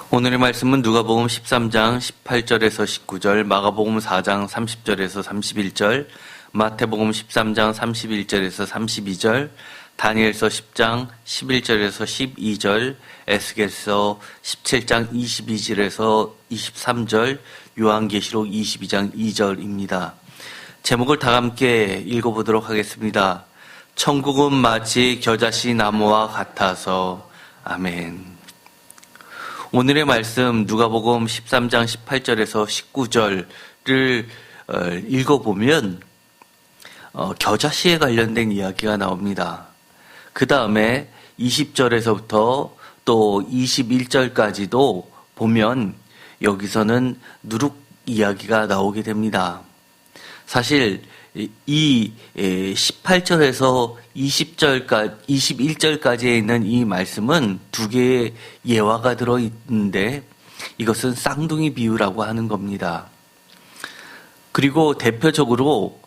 오늘의 말씀은 누가복음 13장 18절에서 19절, 마가복음 4장 30절에서 31절, 마태복음 13장 31절에서 32절, 다니엘서 10장 11절에서 12절, 에스겔서 17장 22절에서 23절, 요한계시록 22장 2절입니다. 제목을 다 함께 읽어보도록 하겠습니다. 천국은 마치 겨자씨 나무와 같아서. 아멘. 오늘의 말씀 누가복음 13장 18절에서 19절을 읽어보면 겨자씨에 관련된 이야기가 나옵니다. 그 다음에 20절에서부터 또 21절까지도 보면 여기서는 누룩 이야기가 나오게 됩니다. 사실 이 18절에서 21절까지에 있는 이 말씀은 두 개의 예화가 들어있는데 이것은 쌍둥이 비유라고 하는 겁니다. 그리고 대표적으로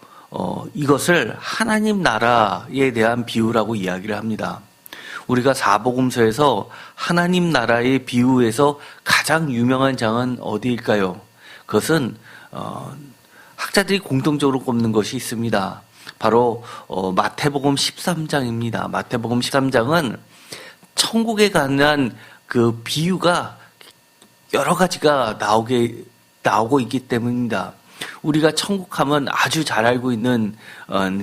이것을 하나님 나라에 대한 비유라고 이야기를 합니다. 우리가 사복음서에서 하나님 나라의 비유에서 가장 유명한 장은 어디일까요? 그것은 학자들이 공통적으로 꼽는 것이 있습니다. 바로 마태복음 13장입니다. 마태복음 13장은 천국에 관한 그 비유가 여러 가지가 나오고 있기 때문입니다. 우리가 천국하면 아주 잘 알고 있는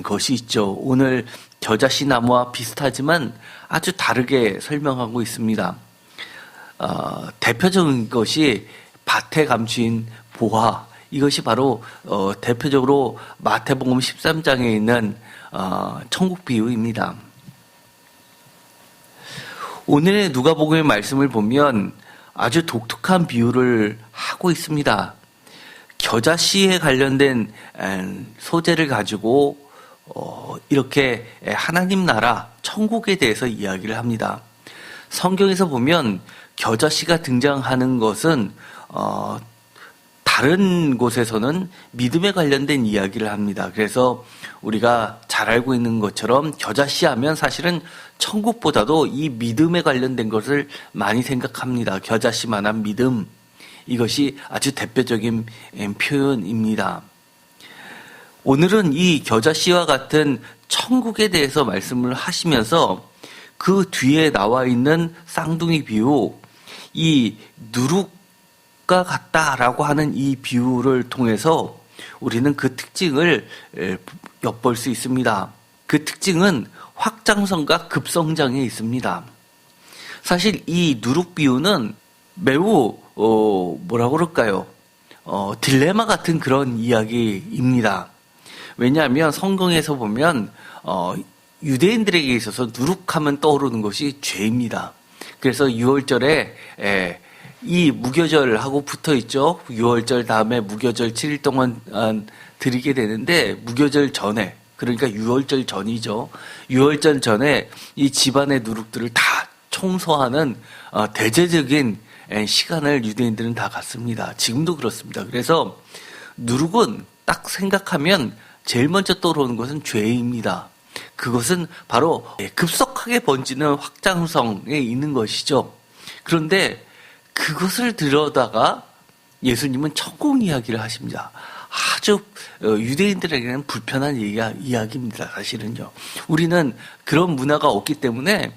것이 있죠. 오늘 겨자씨 나무와 비슷하지만 아주 다르게 설명하고 있습니다. 대표적인 것이 밭에 감추인 보화, 이것이 바로 대표적으로 마태복음 13장에 있는 천국 비유입니다. 오늘의 누가복음의 말씀을 보면 아주 독특한 비유를 하고 있습니다. 겨자씨에 관련된 소재를 가지고 이렇게 하나님 나라, 천국에 대해서 이야기를 합니다. 성경에서 보면 겨자씨가 등장하는 것은 다른 곳에서는 믿음에 관련된 이야기를 합니다. 그래서 우리가 잘 알고 있는 것처럼 겨자씨 하면 사실은 천국보다도 이 믿음에 관련된 것을 많이 생각합니다. 겨자씨만한 믿음, 이것이 아주 대표적인 표현입니다. 오늘은 이 겨자씨와 같은 천국에 대해서 말씀을 하시면서 그 뒤에 나와 있는 쌍둥이 비유, 이 누룩 과 같다라고 하는 이 비유를 통해서 우리는 그 특징을 엿볼 수 있습니다. 그 특징은 확장성과 급성장에 있습니다. 사실 이 누룩 비유는 매우 뭐라고 그럴까요? 딜레마 같은 그런 이야기입니다. 왜냐하면 성경에서 보면 유대인들에게 있어서 누룩하면 떠오르는 것이 죄입니다. 그래서 6월절에 이 무교절하고 붙어 있죠. 6월절 다음에 무교절 7일 동안 드리게 되는데, 무교절 전에, 그러니까 6월절 전이죠. 6월절 전에 이 집안의 누룩들을 다 청소하는 대대적인 시간을 유대인들은 다 갖습니다. 지금도 그렇습니다. 그래서 누룩은 딱 생각하면 제일 먼저 떠오르는 것은 죄입니다. 그것은 바로 급속하게 번지는 확장성에 있는 것이죠. 그런데 그것을 들여다가 예수님은 천국 이야기를 하십니다. 아주 유대인들에게는 불편한 이야기입니다. 사실은요. 우리는 그런 문화가 없기 때문에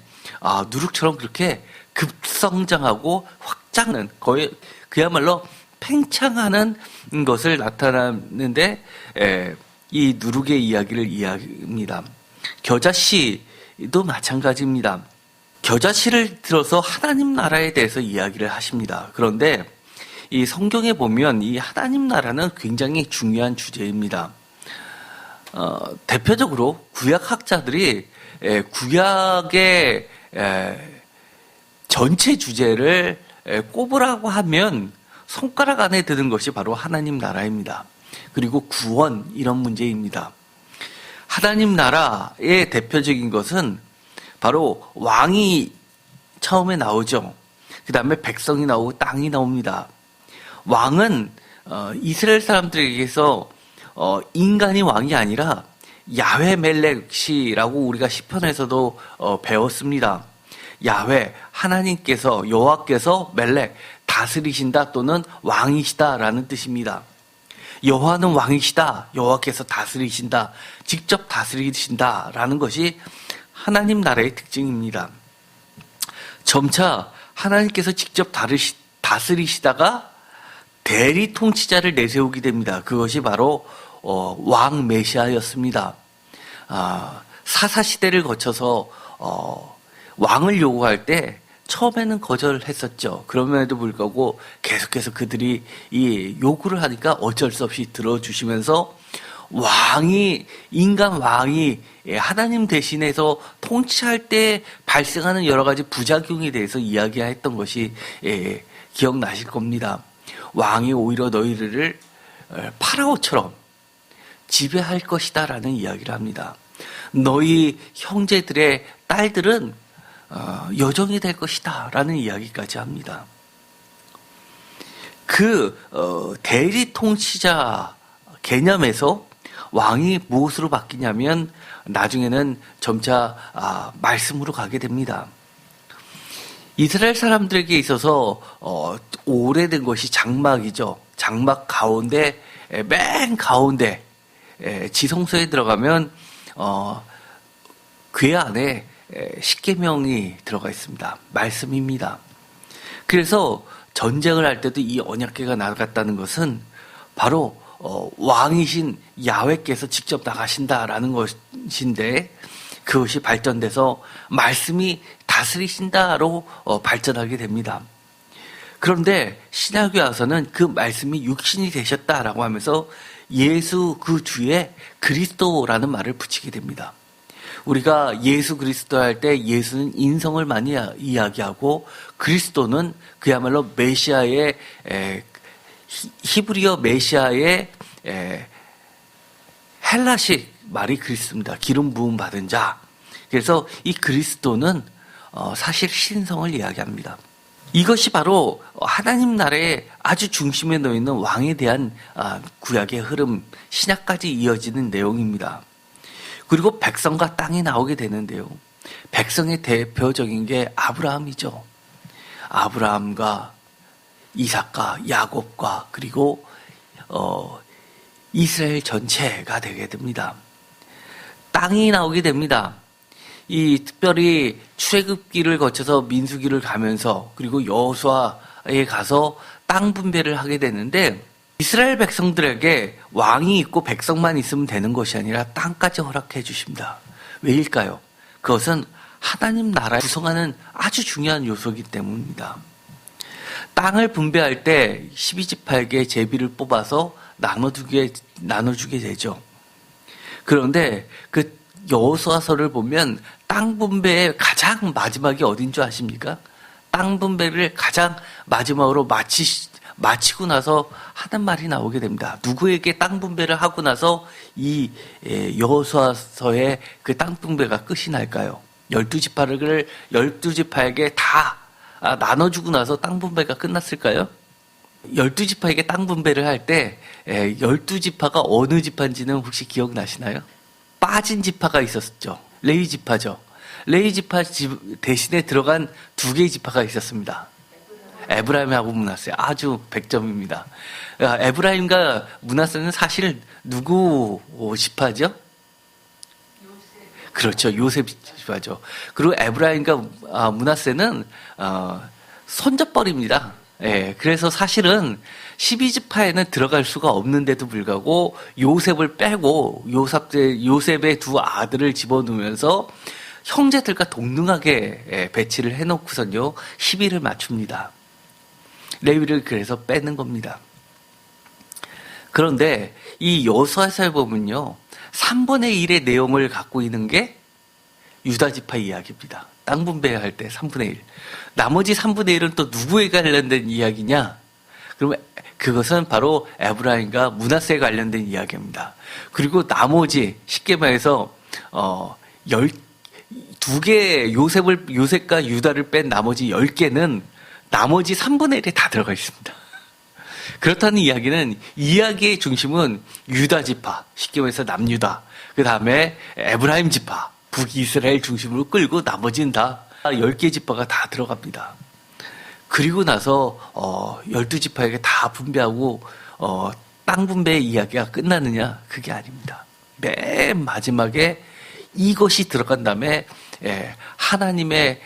누룩처럼 그렇게 급성장하고 확장은 거의 그야말로 팽창하는 것을 나타나는데 이 누룩의 이야기를 이야기합니다. 겨자씨도 마찬가지입니다. 겨자씨를 들어서 하나님 나라에 대해서 이야기를 하십니다. 그런데 이 성경에 보면 이 하나님 나라는 굉장히 중요한 주제입니다. 대표적으로 구약학자들이 구약의 전체 주제를 꼽으라고 하면 손가락 안에 드는 것이 바로 하나님 나라입니다. 그리고 구원, 이런 문제입니다. 하나님 나라의 대표적인 것은 바로 왕이 처음에 나오죠. 그 다음에 백성이 나오고 땅이 나옵니다. 왕은 이스라엘 사람들에게서 인간이 왕이 아니라 야훼 멜렉이라고 우리가 시편에서도 배웠습니다. 야훼, 하나님께서, 여호와께서 멜렉, 다스리신다 또는 왕이시다라는 뜻입니다. 여호와는 왕이시다, 여호와께서 다스리신다, 직접 다스리신다라는 것이 하나님 나라의 특징입니다. 점차 하나님께서 직접 다스리시다가 대리 통치자를 내세우게 됩니다. 그것이 바로 왕 메시아였습니다. 사사시대를 거쳐서 왕을 요구할 때 처음에는 거절했었죠. 그럼에도 불구하고 계속해서 그들이 이 요구를 하니까 어쩔 수 없이 들어주시면서 인간 왕이 하나님 대신해서 통치할 때 발생하는 여러 가지 부작용에 대해서 이야기했던 것이 기억나실 겁니다. 왕이 오히려 너희를 파라오처럼 지배할 것이다 라는 이야기를 합니다. 너희 형제들의 딸들은 여종이 될 것이다 라는 이야기까지 합니다. 대리 통치자 개념에서 왕이 무엇으로 바뀌냐면 나중에는 점차 말씀으로 가게 됩니다. 이스라엘 사람들에게 있어서 오래된 것이 장막이죠. 장막 가운데 맨 가운데 지성소에 들어가면 궤 안에 십계명이 들어가 있습니다. 말씀입니다. 그래서 전쟁을 할 때도 이 언약궤가 나갔다는 것은 바로 왕이신 야훼께서 직접 나가신다라는 것인데 그것이 발전돼서 말씀이 다스리신다로 발전하게 됩니다. 그런데 신약에 와서는 그 말씀이 육신이 되셨다라고 하면서 예수 그 뒤에 그리스도라는 말을 붙이게 됩니다. 우리가 예수 그리스도 할 때 예수는 인성을 많이 이야기하고 그리스도는 그야말로 메시아의 히브리어 메시아의 헬라식 말이 그리스도입니다. 기름 부음 받은 자. 그래서 이 그리스도는 사실 신성을 이야기합니다. 이것이 바로 하나님 나라의 아주 중심에 놓여 있는 왕에 대한 구약의 흐름, 신약까지 이어지는 내용입니다. 그리고 백성과 땅이 나오게 되는데요. 백성의 대표적인 게 아브라함이죠. 아브라함과 이삭과 야곱과 그리고 이스라엘 전체가 되게 됩니다. 땅이 나오게 됩니다. 특별히 출애굽기를 거쳐서 민수기를 가면서 그리고 여호수아에 가서 땅 분배를 하게 되는데 이스라엘 백성들에게 왕이 있고 백성만 있으면 되는 것이 아니라 땅까지 허락해 주십니다. 왜일까요? 그것은 하나님 나라를 구성하는 아주 중요한 요소이기 때문입니다. 땅을 분배할 때 12지파에게 제비를 뽑아서 나눠주게 되죠. 그런데 그 여호수아서를 보면 땅 분배의 가장 마지막이 어딘 줄 아십니까? 땅 분배를 가장 마지막으로 마치고 나서 하는 말이 나오게 됩니다. 누구에게 땅 분배를 하고 나서 이 여호수아서의 그 땅 분배가 끝이 날까요? 12지파에게 다 나눠주고 나서 땅 분배가 끝났을까요? 12지파에게 땅 분배를 할 때 12지파가 어느 지파인지는 혹시 기억나시나요? 빠진 지파가 있었죠. 레위 지파죠. 레위 지파 대신에 들어간 두 개의 지파가 있었습니다. 에브라임하고 므낫세. 아주 100점입니다. 에브라임과 므낫세는 사실 누구 지파죠? 그렇죠. 요셉 지파죠. 그리고 에브라임과 므낫세는 손잡벌입니다. 예, 그래서 사실은 12지파에는 들어갈 수가 없는데도 불구하고 요셉을 빼고 요셉의 두 아들을 집어넣으면서 형제들과 동등하게 배치를 해놓고선요 10일을 맞춥니다. 레위를 그래서 빼는 겁니다. 그런데 이 여호수아서에 보면요 3분의 1의 내용을 갖고 있는 게 유다지파 이야기입니다. 땅 분배할 때 3분의 1. 나머지 3분의 1은 또 누구에 관련된 이야기냐? 그러면 그것은 바로 에브라임과 므낫세에 관련된 이야기입니다. 그리고 나머지 쉽게 말해서 2개 요셉과 유다를 뺀 나머지 10개는 나머지 3분의 1에 다 들어가 있습니다. 그렇다는 이야기는 이야기의 중심은 유다 지파, 쉽게 말해서 남유다. 그 다음에 에브라임 지파, 북이스라엘 중심으로 끌고 나머지는 다 10개 지파가 다 들어갑니다. 그리고 나서 12지파에게 다 분배하고 땅 분배 이야기가 끝나느냐? 그게 아닙니다. 맨 마지막에 이것이 들어간 다음에 하나님의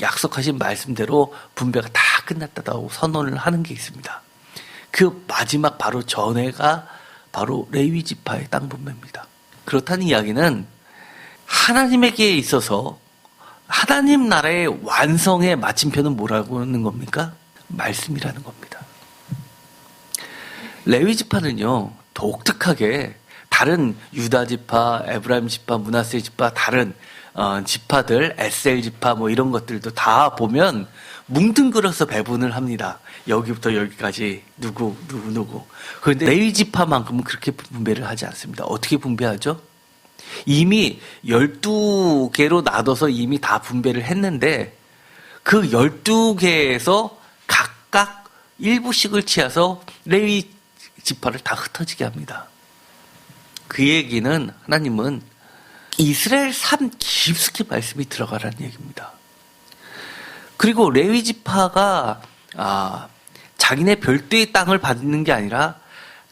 약속하신 말씀대로 분배가 다 끝났다고 선언을 하는 게 있습니다. 그 마지막 바로 전회가 바로 레위 지파의 땅 분배입니다. 그렇다는 이야기는 하나님에게 있어서 하나님 나라의 완성의 마침표는 뭐라고 하는 겁니까? 말씀이라는 겁니다. 레위 지파는요, 독특하게 다른 유다 지파, 에브라임 지파, 므낫세 지파, 다른 지파들, 에셀 지파 뭐 이런 것들도 다 보면 뭉뚱그려서 배분을 합니다. 여기부터 여기까지 누구. 그런데 레위 지파만큼은 그렇게 분배를 하지 않습니다. 어떻게 분배하죠? 이미 12개로 나눠서 이미 다 분배를 했는데 그 12개에서 각각 일부씩을 취해서 레위 지파를 다 흩어지게 합니다. 그 얘기는 하나님은 이스라엘 삶 깊숙이 말씀이 들어가라는 얘기입니다. 그리고 레위 지파가 자기네 별도의 땅을 받는 게 아니라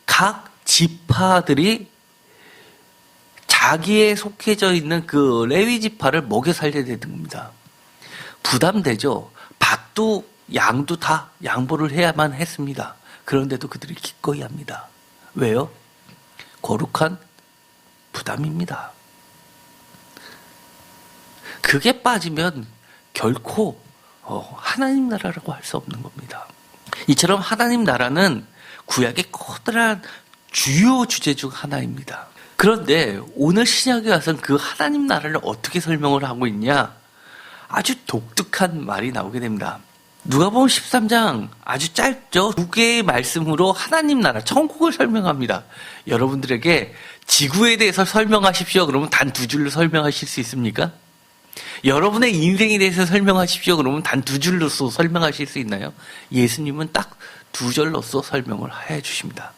각 지파들이 자기에 속해져 있는 그 레위 지파를 먹여 살려야 되는 겁니다. 부담되죠. 밭도 양도 다 양보를 해야만 했습니다. 그런데도 그들이 기꺼이 합니다. 왜요? 거룩한 부담입니다. 그게 빠지면 결코 하나님 나라라고 할 수 없는 겁니다. 이처럼 하나님 나라는 구약의 커다란 주요 주제 중 하나입니다. 그런데 오늘 신약에 와서는 그 하나님 나라를 어떻게 설명을 하고 있냐? 아주 독특한 말이 나오게 됩니다. 누가복음 13장 아주 짧죠? 2개의 말씀으로 하나님 나라, 천국을 설명합니다. 여러분들에게 지구에 대해서 설명하십시오. 그러면 단 2줄로 설명하실 수 있습니까? 여러분의 인생에 대해서 설명하십시오. 그러면 단 2줄로서 설명하실 수 있나요? 예수님은 딱 2절로서 설명을 해 주십니다.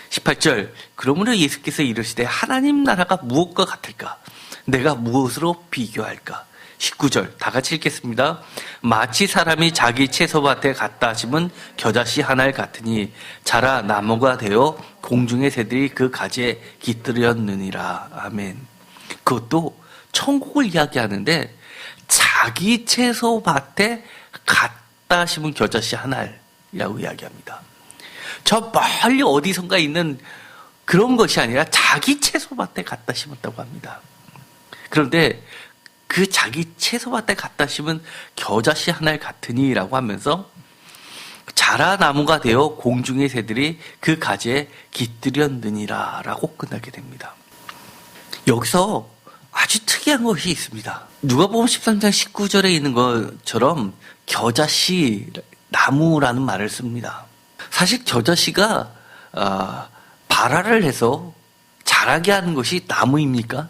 18절, 그러므로 예수께서 이르시되 하나님 나라가 무엇과 같을까? 내가 무엇으로 비교할까? 19절, 다 같이 읽겠습니다. 마치 사람이 자기 채소밭에 갖다 심은 겨자씨 하나를 같으니 자라 나무가 되어 공중의 새들이 그 가지에 깃들였느니라. 아멘. 그것도 천국을 이야기하는데 자기 채소밭에 갖다 심은 겨자씨 하나라고 이야기합니다. 저 멀리 어디선가 있는 그런 것이 아니라 자기 채소밭에 갖다 심었다고 합니다. 그런데 그 자기 채소밭에 갖다 심은 겨자씨 하나를 같으니라고 하면서 자라나무가 되어 공중의 새들이 그 가지에 깃들였느니라 라고 끝나게 됩니다. 여기서 아주 특이한 것이 있습니다. 누가복음 13장 19절에 있는 것처럼 겨자씨 나무라는 말을 씁니다. 사실 겨자씨가 발화를 해서 자라게 하는 것이 나무입니까?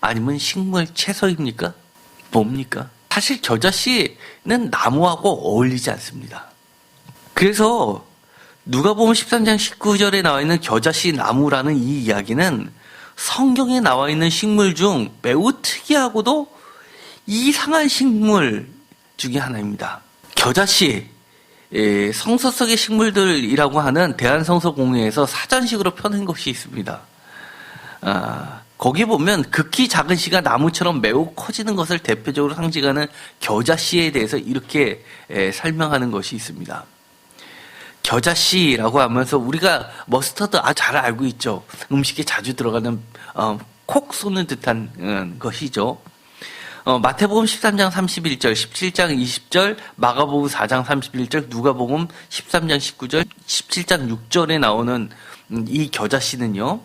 아니면 식물 채소입니까? 뭡니까? 사실 겨자씨는 나무하고 어울리지 않습니다. 그래서 누가복음 13장 19절에 나와 있는 겨자씨 나무라는 이 이야기는 성경에 나와 있는 식물 중 매우 특이하고도 이상한 식물 중에 하나입니다. 겨자씨, 성서 속의 식물들이라고 하는 대한성서공회에서 사전식으로 펴낸 것이 있습니다. 거기 보면 극히 작은 씨가 나무처럼 매우 커지는 것을 대표적으로 상징하는 겨자씨에 대해서 이렇게 설명하는 것이 있습니다. 겨자씨라고 하면서 우리가 머스터드 잘 알고 있죠. 음식에 자주 들어가는 콕 쏘는 듯한 것이죠. 마태복음 13장 31절, 17장 20절, 마가복음 4장 31절, 누가복음 13장 19절, 17장 6절에 나오는 이 겨자씨는요,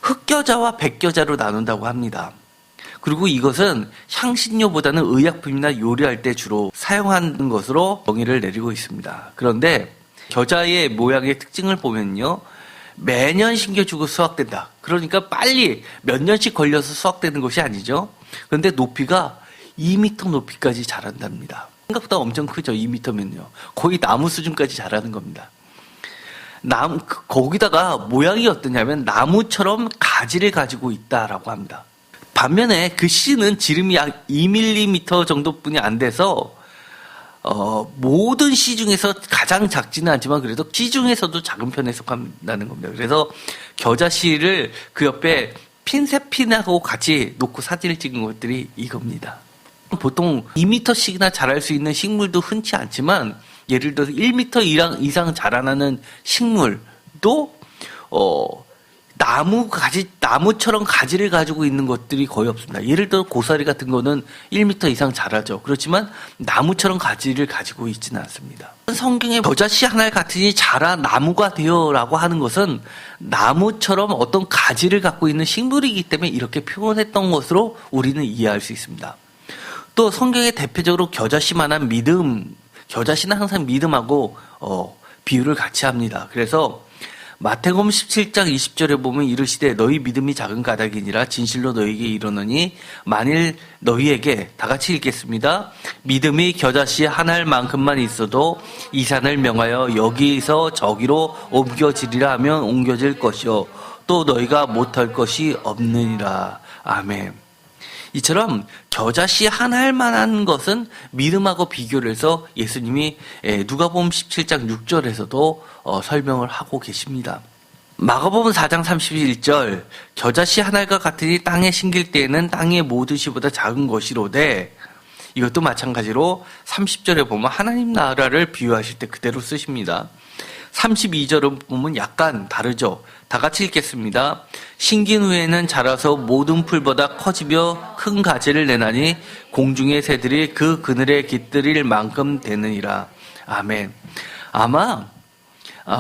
흑겨자와 백겨자로 나눈다고 합니다. 그리고 이것은 향신료보다는 의약품이나 요리할 때 주로 사용하는 것으로 정의를 내리고 있습니다. 그런데 겨자의 모양의 특징을 보면요, 매년 심겨주고 수확된다. 그러니까 빨리 몇 년씩 걸려서 수확되는 것이 아니죠. 그런데 높이가 2m 높이까지 자란답니다. 생각보다 엄청 크죠. 2m면요. 거의 나무 수준까지 자라는 겁니다. 거기다가 모양이 어떠냐면 나무처럼 가지를 가지고 있다라고 합니다. 반면에 그 씨는 지름이 약 2mm 정도뿐이 안 돼서 모든 씨 중에서 가장 작지는 않지만 그래도 씨 중에서도 작은 편에 속한다는 겁니다. 그래서 겨자씨를 그 옆에 핀셋핀하고 같이 놓고 사진을 찍은 것들이 이겁니다. 보통 2m씩이나 자랄 수 있는 식물도 흔치 않지만 예를 들어서 1m 이상 자라나는 식물도 나무처럼 가지를 가지고 있는 것들이 거의 없습니다. 예를 들어 고사리 같은 거는 1m 이상 자라죠. 그렇지만 나무처럼 가지를 가지고 있지는 않습니다. 성경에 겨자씨 한 알 같으니 자라 나무가 되어라고 하는 것은 나무처럼 어떤 가지를 갖고 있는 식물이기 때문에 이렇게 표현했던 것으로 우리는 이해할 수 있습니다. 또 성경에 대표적으로 겨자씨만한 믿음, 겨자씨는 항상 믿음하고 비유를 같이 합니다. 그래서 마태복음 17장 20절에 보면 이르시되 너희 믿음이 작은 까닭이니라 진실로 너희에게 이르노니 만일 너희에게 다 같이 읽겠습니다. 믿음이 겨자씨 한 알만큼만 있어도 이 산을 명하여 여기서 저기로 옮겨지리라 하면 옮겨질 것이요 또 너희가 못할 것이 없느니라. 아멘. 이처럼 겨자씨 한 알만한 것은 믿음하고 비교를 해서 예수님이 누가복음 17장 6절에서도 설명을 하고 계십니다. 마가복음 4장 31절 겨자씨 한 알과 같으니 땅에 심길 때에는 땅의 모든 씨보다 작은 것이로되 이것도 마찬가지로 30절에 보면 하나님 나라를 비유하실 때 그대로 쓰십니다. 32절은 보면 약간 다르죠. 다 같이 읽겠습니다. 심긴 후에는 자라서 모든 풀보다 커지며 큰 가지를 내나니 공중의 새들이 그 그늘에 깃들일 만큼 되느니라. 아멘. 아마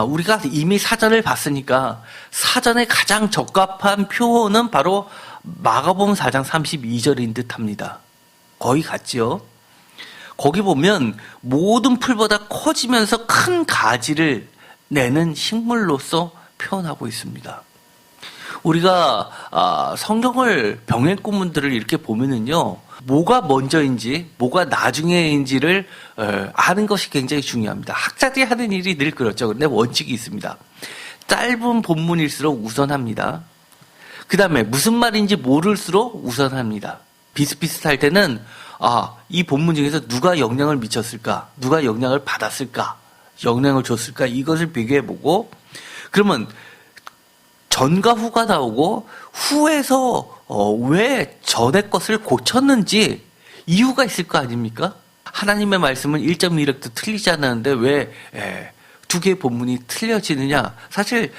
우리가 이미 사전을 봤으니까 사전에 가장 적합한 표현은 바로 마가복음 4장 32절인 듯합니다. 거의 같죠. 거기 보면 모든 풀보다 커지면서 큰 가지를 내는 식물로서 표현하고 있습니다. 우리가 성경을 병행구문들을 이렇게 보면은요, 뭐가 먼저인지 뭐가 나중에인지를 아는 것이 굉장히 중요합니다. 학자들이 하는 일이 늘 그렇죠. 그런데 원칙이 있습니다. 짧은 본문일수록 우선합니다. 그 다음에 무슨 말인지 모를수록 우선합니다. 비슷비슷할 때는 이 본문 중에서 누가 영향을 미쳤을까? 누가 영향을 받았을까? 영향을 줬을까? 이것을 비교해보고 그러면 전과 후가 나오고 후에서 왜 전의 것을 고쳤는지 이유가 있을 거 아닙니까? 하나님의 말씀은 1.1획도 틀리지 않았는데 왜 두 개의 본문이 틀려지느냐? 사실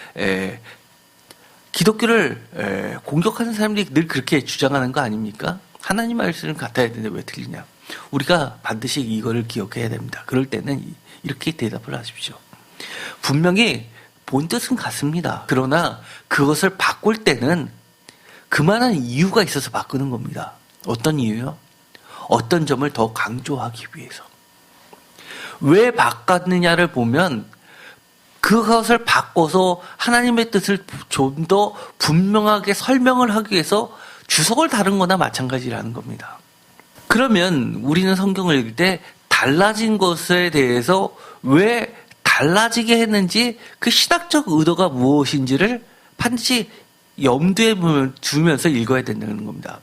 기독교를 공격하는 사람들이 늘 그렇게 주장하는 거 아닙니까? 하나님 말씀은 같아야 되는데 왜 틀리냐? 우리가 반드시 이거를 기억해야 됩니다. 그럴 때는 이렇게 대답을 하십시오. 분명히 본 뜻은 같습니다. 그러나 그것을 바꿀 때는 그만한 이유가 있어서 바꾸는 겁니다. 어떤 이유요? 어떤 점을 더 강조하기 위해서. 왜 바꿨느냐를 보면 그것을 바꿔서 하나님의 뜻을 좀 더 분명하게 설명을 하기 위해서 주석을 다른 거나 마찬가지라는 겁니다. 그러면 우리는 성경을 읽을 때 달라진 것에 대해서 왜 달라지게 했는지 그 신학적 의도가 무엇인지를 반드시 염두에 두면서 읽어야 된다는 겁니다.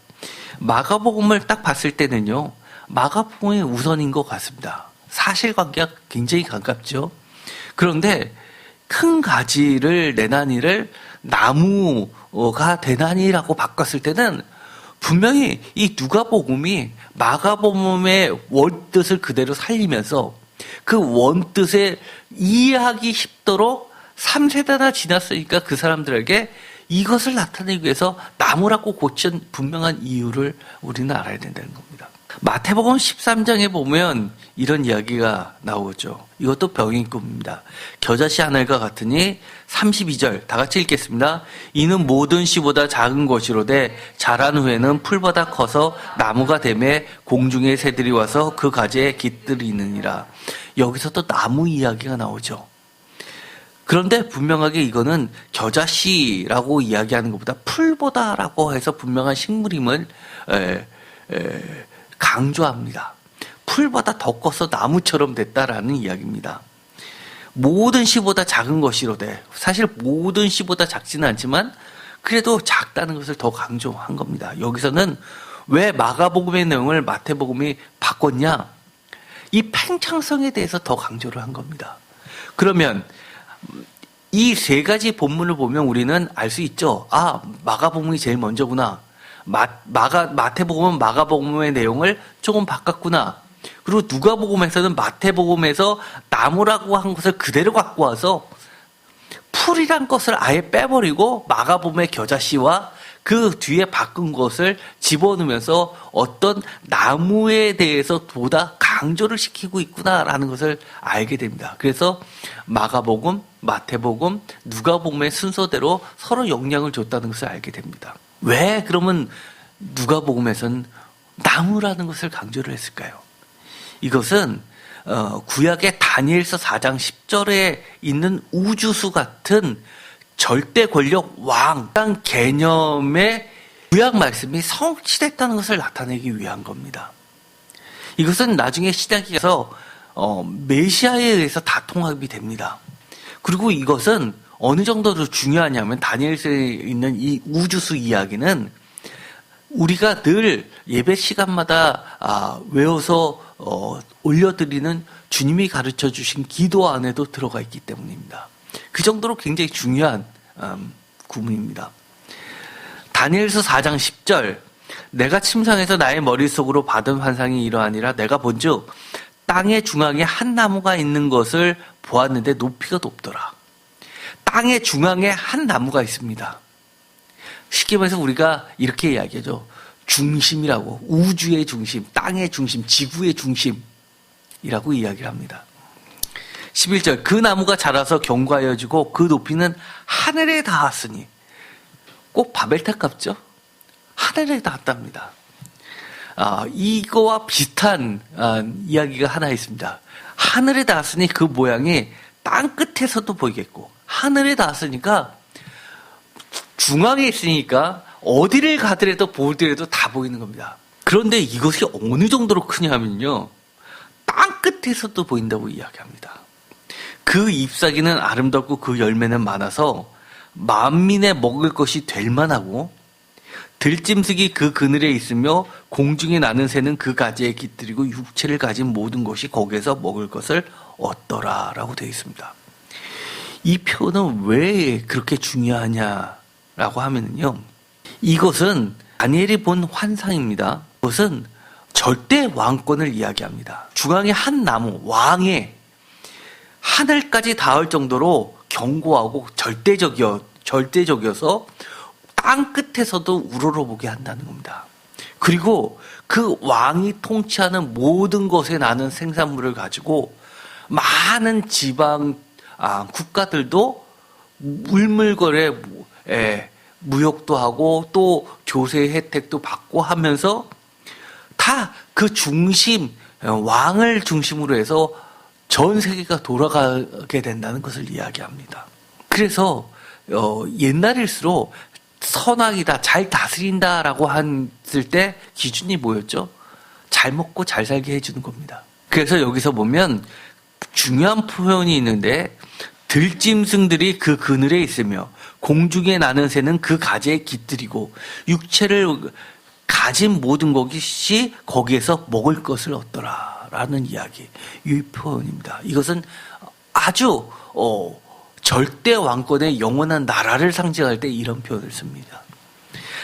마가복음을 딱 봤을 때는요, 마가복음이 우선인 것 같습니다. 사실관계가 굉장히 가깝죠. 그런데 큰 가지를 내나니를 나무가 되나니라고 바꿨을 때는 분명히 이 누가복음이 마가복음의 원뜻을 그대로 살리면서 그 원뜻을 이해하기 쉽도록 3세대나 지났으니까 그 사람들에게 이것을 나타내기 위해서 나무라고 고친 분명한 이유를 우리는 알아야 된다는 겁니다. 마태복음 13장에 보면 이런 이야기가 나오죠. 이것도 병행구문입니다. 겨자씨 한 알과 같으니 32절 다 같이 읽겠습니다. 이는 모든 씨보다 작은 것이로되 자란 후에는 풀보다 커서 나무가 되매 공중의 새들이 와서 그 가지에 깃들이느니라. 여기서 또 나무 이야기가 나오죠. 그런데 분명하게 이거는 겨자씨라고 이야기하는 것보다 풀보다라고 해서 분명한 식물임을 강조합니다. 풀보다 더 커서 나무처럼 됐다라는 이야기입니다. 모든 씨보다 작은 것이로되 사실 모든 씨보다 작지는 않지만 그래도 작다는 것을 더 강조한 겁니다. 여기서는 왜 마가복음의 내용을 마태복음이 바꿨냐? 이 팽창성에 대해서 더 강조를 한 겁니다. 그러면 이 세 가지 본문을 보면 우리는 알 수 있죠. 아, 마가복음이 제일 먼저구나. 마태복음은 마가복음의 내용을 조금 바꿨구나. 그리고 누가복음에서는 마태복음에서 나무라고 한 것을 그대로 갖고 와서 풀이란 것을 아예 빼버리고 마가복음의 겨자씨와 그 뒤에 바꾼 것을 집어넣으면서 어떤 나무에 대해서 보다 강조를 시키고 있구나라는 것을 알게 됩니다. 그래서 마가복음, 마태복음, 누가복음의 순서대로 서로 영향을 줬다는 것을 알게 됩니다. 왜 그러면 누가복음에서는 나무라는 것을 강조를 했을까요? 이것은 구약의 다니엘서 4장 10절에 있는 우주수 같은 절대 권력 왕이라는 개념의 구약 말씀이 성취됐다는 것을 나타내기 위한 겁니다. 이것은 나중에 시작해서 메시아에 의해서 다 통합이 됩니다. 그리고 이것은 어느 정도로 중요하냐면 다니엘서에 있는 이 우주수 이야기는 우리가 늘 예배 시간마다 외워서 올려드리는 주님이 가르쳐 주신 기도 안에도 들어가 있기 때문입니다. 그 정도로 굉장히 중요한 구문입니다. 다니엘서 4장 10절 내가 침상에서 나의 머릿속으로 받은 환상이 이러하니라 내가 본즉 땅의 중앙에 한 나무가 있는 것을 보았는데 높이가 높더라. 땅의 중앙에 한 나무가 있습니다. 쉽게 말해서 우리가 이렇게 이야기하죠. 중심이라고, 우주의 중심, 땅의 중심, 지구의 중심이라고 이야기를 합니다. 11절 그 나무가 자라서 견고하여지고 그 높이는 하늘에 닿았으니 꼭 바벨탑 같죠? 하늘에 닿았답니다. 이거와 비슷한 이야기가 하나 있습니다. 하늘에 닿았으니 그 모양이 땅 끝에서도 보이겠고 하늘에 닿았으니까 중앙에 있으니까 어디를 가더라도 보더라도 다 보이는 겁니다. 그런데 이것이 어느 정도로 크냐면요. 땅 끝에서도 보인다고 이야기합니다. 그 잎사귀는 아름답고 그 열매는 많아서 만민의 먹을 것이 될 만하고 들짐승이 그 그늘에 있으며 공중에 나는 새는 그 가지에 깃들이고 육체를 가진 모든 것이 거기에서 먹을 것을 얻더라라고 되어 있습니다. 이 표현은 왜 그렇게 중요하냐라고 하면요. 이것은 다니엘이 본 환상입니다. 이것은 절대 왕권을 이야기합니다. 중앙에 한 나무, 왕의 하늘까지 닿을 정도로 견고하고 절대적이어서 땅 끝에서도 우러러보게 한다는 겁니다. 그리고 그 왕이 통치하는 모든 것에 나는 생산물을 가지고 많은 지방 국가들도 물물거래 무역도 하고 또 조세 혜택도 받고 하면서 다 그 중심 왕을 중심으로 해서 전 세계가 돌아가게 된다는 것을 이야기합니다. 그래서 옛날일수록 선악이다, 잘 다스린다라고 했을 때 기준이 뭐였죠? 잘 먹고 잘 살게 해주는 겁니다. 그래서 여기서 보면 중요한 표현이 있는데 들짐승들이 그 그늘에 있으며 공중에 나는 새는 그 가지에 깃들이고 육체를 가진 모든 것이 거기에서 먹을 것을 얻더라라는 이야기, 이 표현입니다. 이것은 아주 절대 왕권의 영원한 나라를 상징할 때 이런 표현을 씁니다.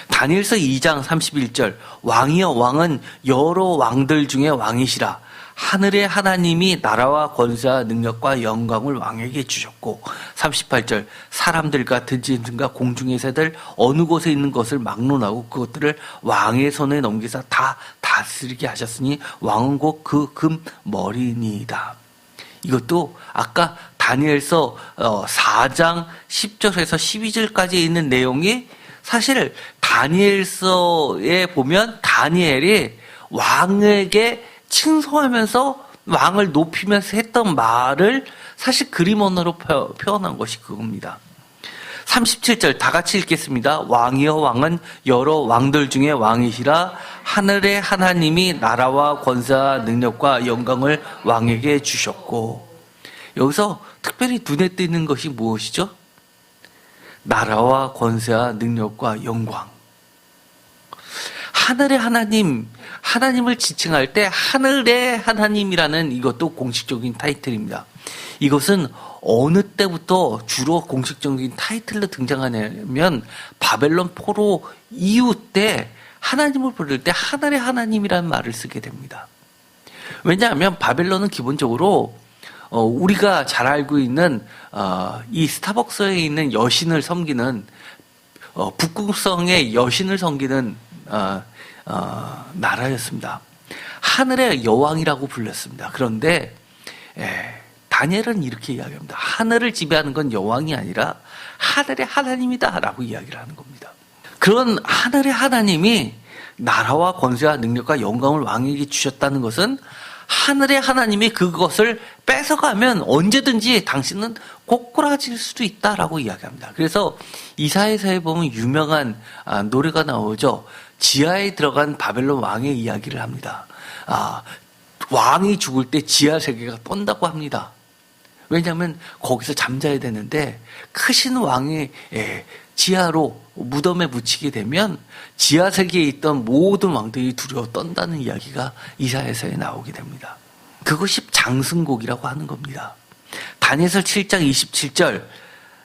다니엘서 2장 31절 왕이여 왕은 여러 왕들 중에 왕이시라 하늘의 하나님이 나라와 권세와 능력과 영광을 왕에게 주셨고 38절 사람들과 들짐승과 공중의 새들 어느 곳에 있는 것을 막론하고 그것들을 왕의 손에 넘기사 다 다스리게 하셨으니 왕은 곧 그 금 머리니이다. 이것도 아까 다니엘서 4장 10절에서 12절까지 있는 내용이 사실 다니엘서에 보면 다니엘이 왕에게 칭송하면서 왕을 높이면서 했던 말을 사실 그림 언어로 표현한 것이 그겁니다. 37절 다 같이 읽겠습니다. 왕이여 왕은 여러 왕들 중에 왕이시라 하늘의 하나님이 나라와 권세와 능력과 영광을 왕에게 주셨고 여기서 특별히 눈에 띄는 것이 무엇이죠? 나라와 권세와 능력과 영광. 하늘의 하나님, 하나님을 지칭할 때 하늘의 하나님이라는 이것도 공식적인 타이틀입니다. 이것은 어느 때부터 주로 공식적인 타이틀로 등장하냐면 바벨론 포로 이후 때 하나님을 부를 때 하늘의 하나님이라는 말을 쓰게 됩니다. 왜냐하면 바벨론은 기본적으로 우리가 잘 알고 있는 이 스타벅스에 있는 여신을 섬기는 북극성의 여신을 섬기는 나라였습니다. 하늘의 여왕이라고 불렸습니다. 그런데 다니엘은 이렇게 이야기합니다. 하늘을 지배하는 건 여왕이 아니라 하늘의 하나님이다라고 이야기를 하는 겁니다. 그런 하늘의 하나님이 나라와 권세와 능력과 영광을 왕에게 주셨다는 것은 하늘의 하나님이 그것을 뺏어가면 언제든지 당신은 꼬꾸라질 수도 있다라고 이야기합니다. 그래서 이사야서에 보면 유명한 노래가 나오죠. 지하에 들어간 바벨론 왕의 이야기를 합니다. 왕이 죽을 때 지하 세계가 떤다고 합니다. 왜냐하면 거기서 잠자야 되는데 크신 왕의 지하로 무덤에 묻히게 되면 지하 세계에 있던 모든 왕들이 두려워 떤다는 이야기가 이사야서에 나오게 됩니다. 그것이 장승곡이라고 하는 겁니다. 다니엘서 7장 27절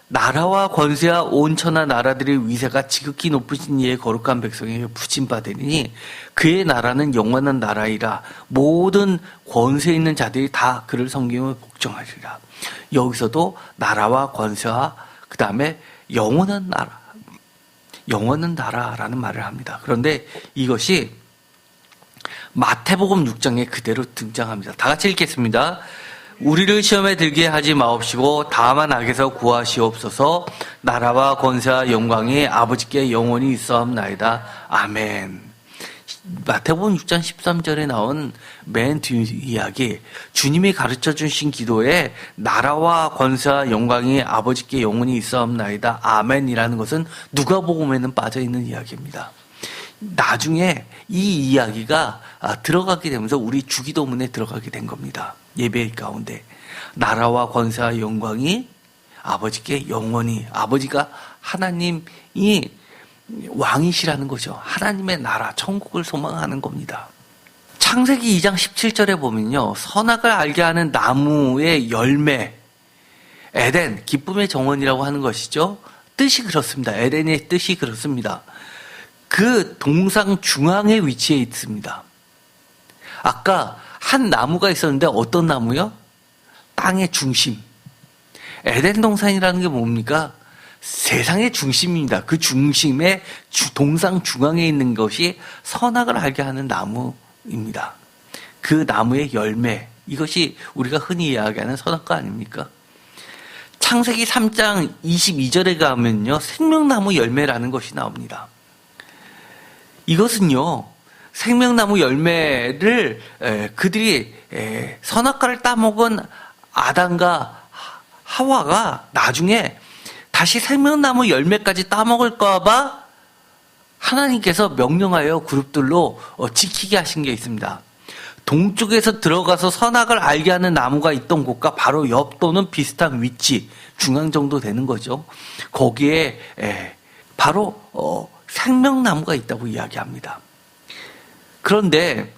나라와 권세와 온 천하 나라들의 위세가 지극히 높으신 이의 거룩한 백성에게 부침받으리니 그의 나라는 영원한 나라이라 모든 권세 있는 자들이 다 그를 섬기며 복종하리라. 여기서도 나라와 권세와 그 다음에 영원한 나라라는 말을 합니다. 그런데 이것이 마태복음 6장에 그대로 등장합니다. 다 같이 읽겠습니다. 우리를 시험에 들게 하지 마옵시고 다만 악에서 구하시옵소서. 나라와 권세와 영광이 아버지께 영원히 있사옵나이다. 아멘. 마태복음 6장 13절에 나온 맨 뒤 이야기, 주님이 가르쳐 주신 기도에 나라와 권세와 영광이 아버지께 영원히 있사옵나이다. 아멘이라는 것은 누가복음에는 빠져있는 이야기입니다. 나중에 이 이야기가 들어가게 되면서 우리 주기도문에 들어가게 된 겁니다. 예배 가운데 나라와 권세와 영광이 아버지께 영원히, 아버지가 하나님이 왕이시라는 거죠. 하나님의 나라, 천국을 소망하는 겁니다. 창세기 2장 17절에 보면요, 선악을 알게 하는 나무의 열매, 에덴, 기쁨의 정원이라고 하는 것이죠. 뜻이 그렇습니다. 에덴의 뜻이 그렇습니다. 그 동상 중앙에 위치해 있습니다. 아까 한 나무가 있었는데 어떤 나무요? 땅의 중심. 에덴 동산이라는 게 뭡니까? 세상의 중심입니다. 그 중심에 동상 중앙에 있는 것이 선악을 알게 하는 나무입니다. 그 나무의 열매, 이것이 우리가 흔히 이야기하는 선악과 아닙니까? 창세기 3장 22절에 가면요, 생명나무 열매라는 것이 나옵니다. 이것은요, 생명나무 열매를 그들이 선악과를 따먹은 아담과 하와가 나중에 다시 생명나무 열매까지 따먹을까봐 하나님께서 명령하여 그룹들로 지키게 하신 게 있습니다. 동쪽에서 들어가서 선악을 알게 하는 나무가 있던 곳과 바로 옆 또는 비슷한 위치, 중앙 정도 되는 거죠. 거기에 바로 생명나무가 있다고 이야기합니다. 그런데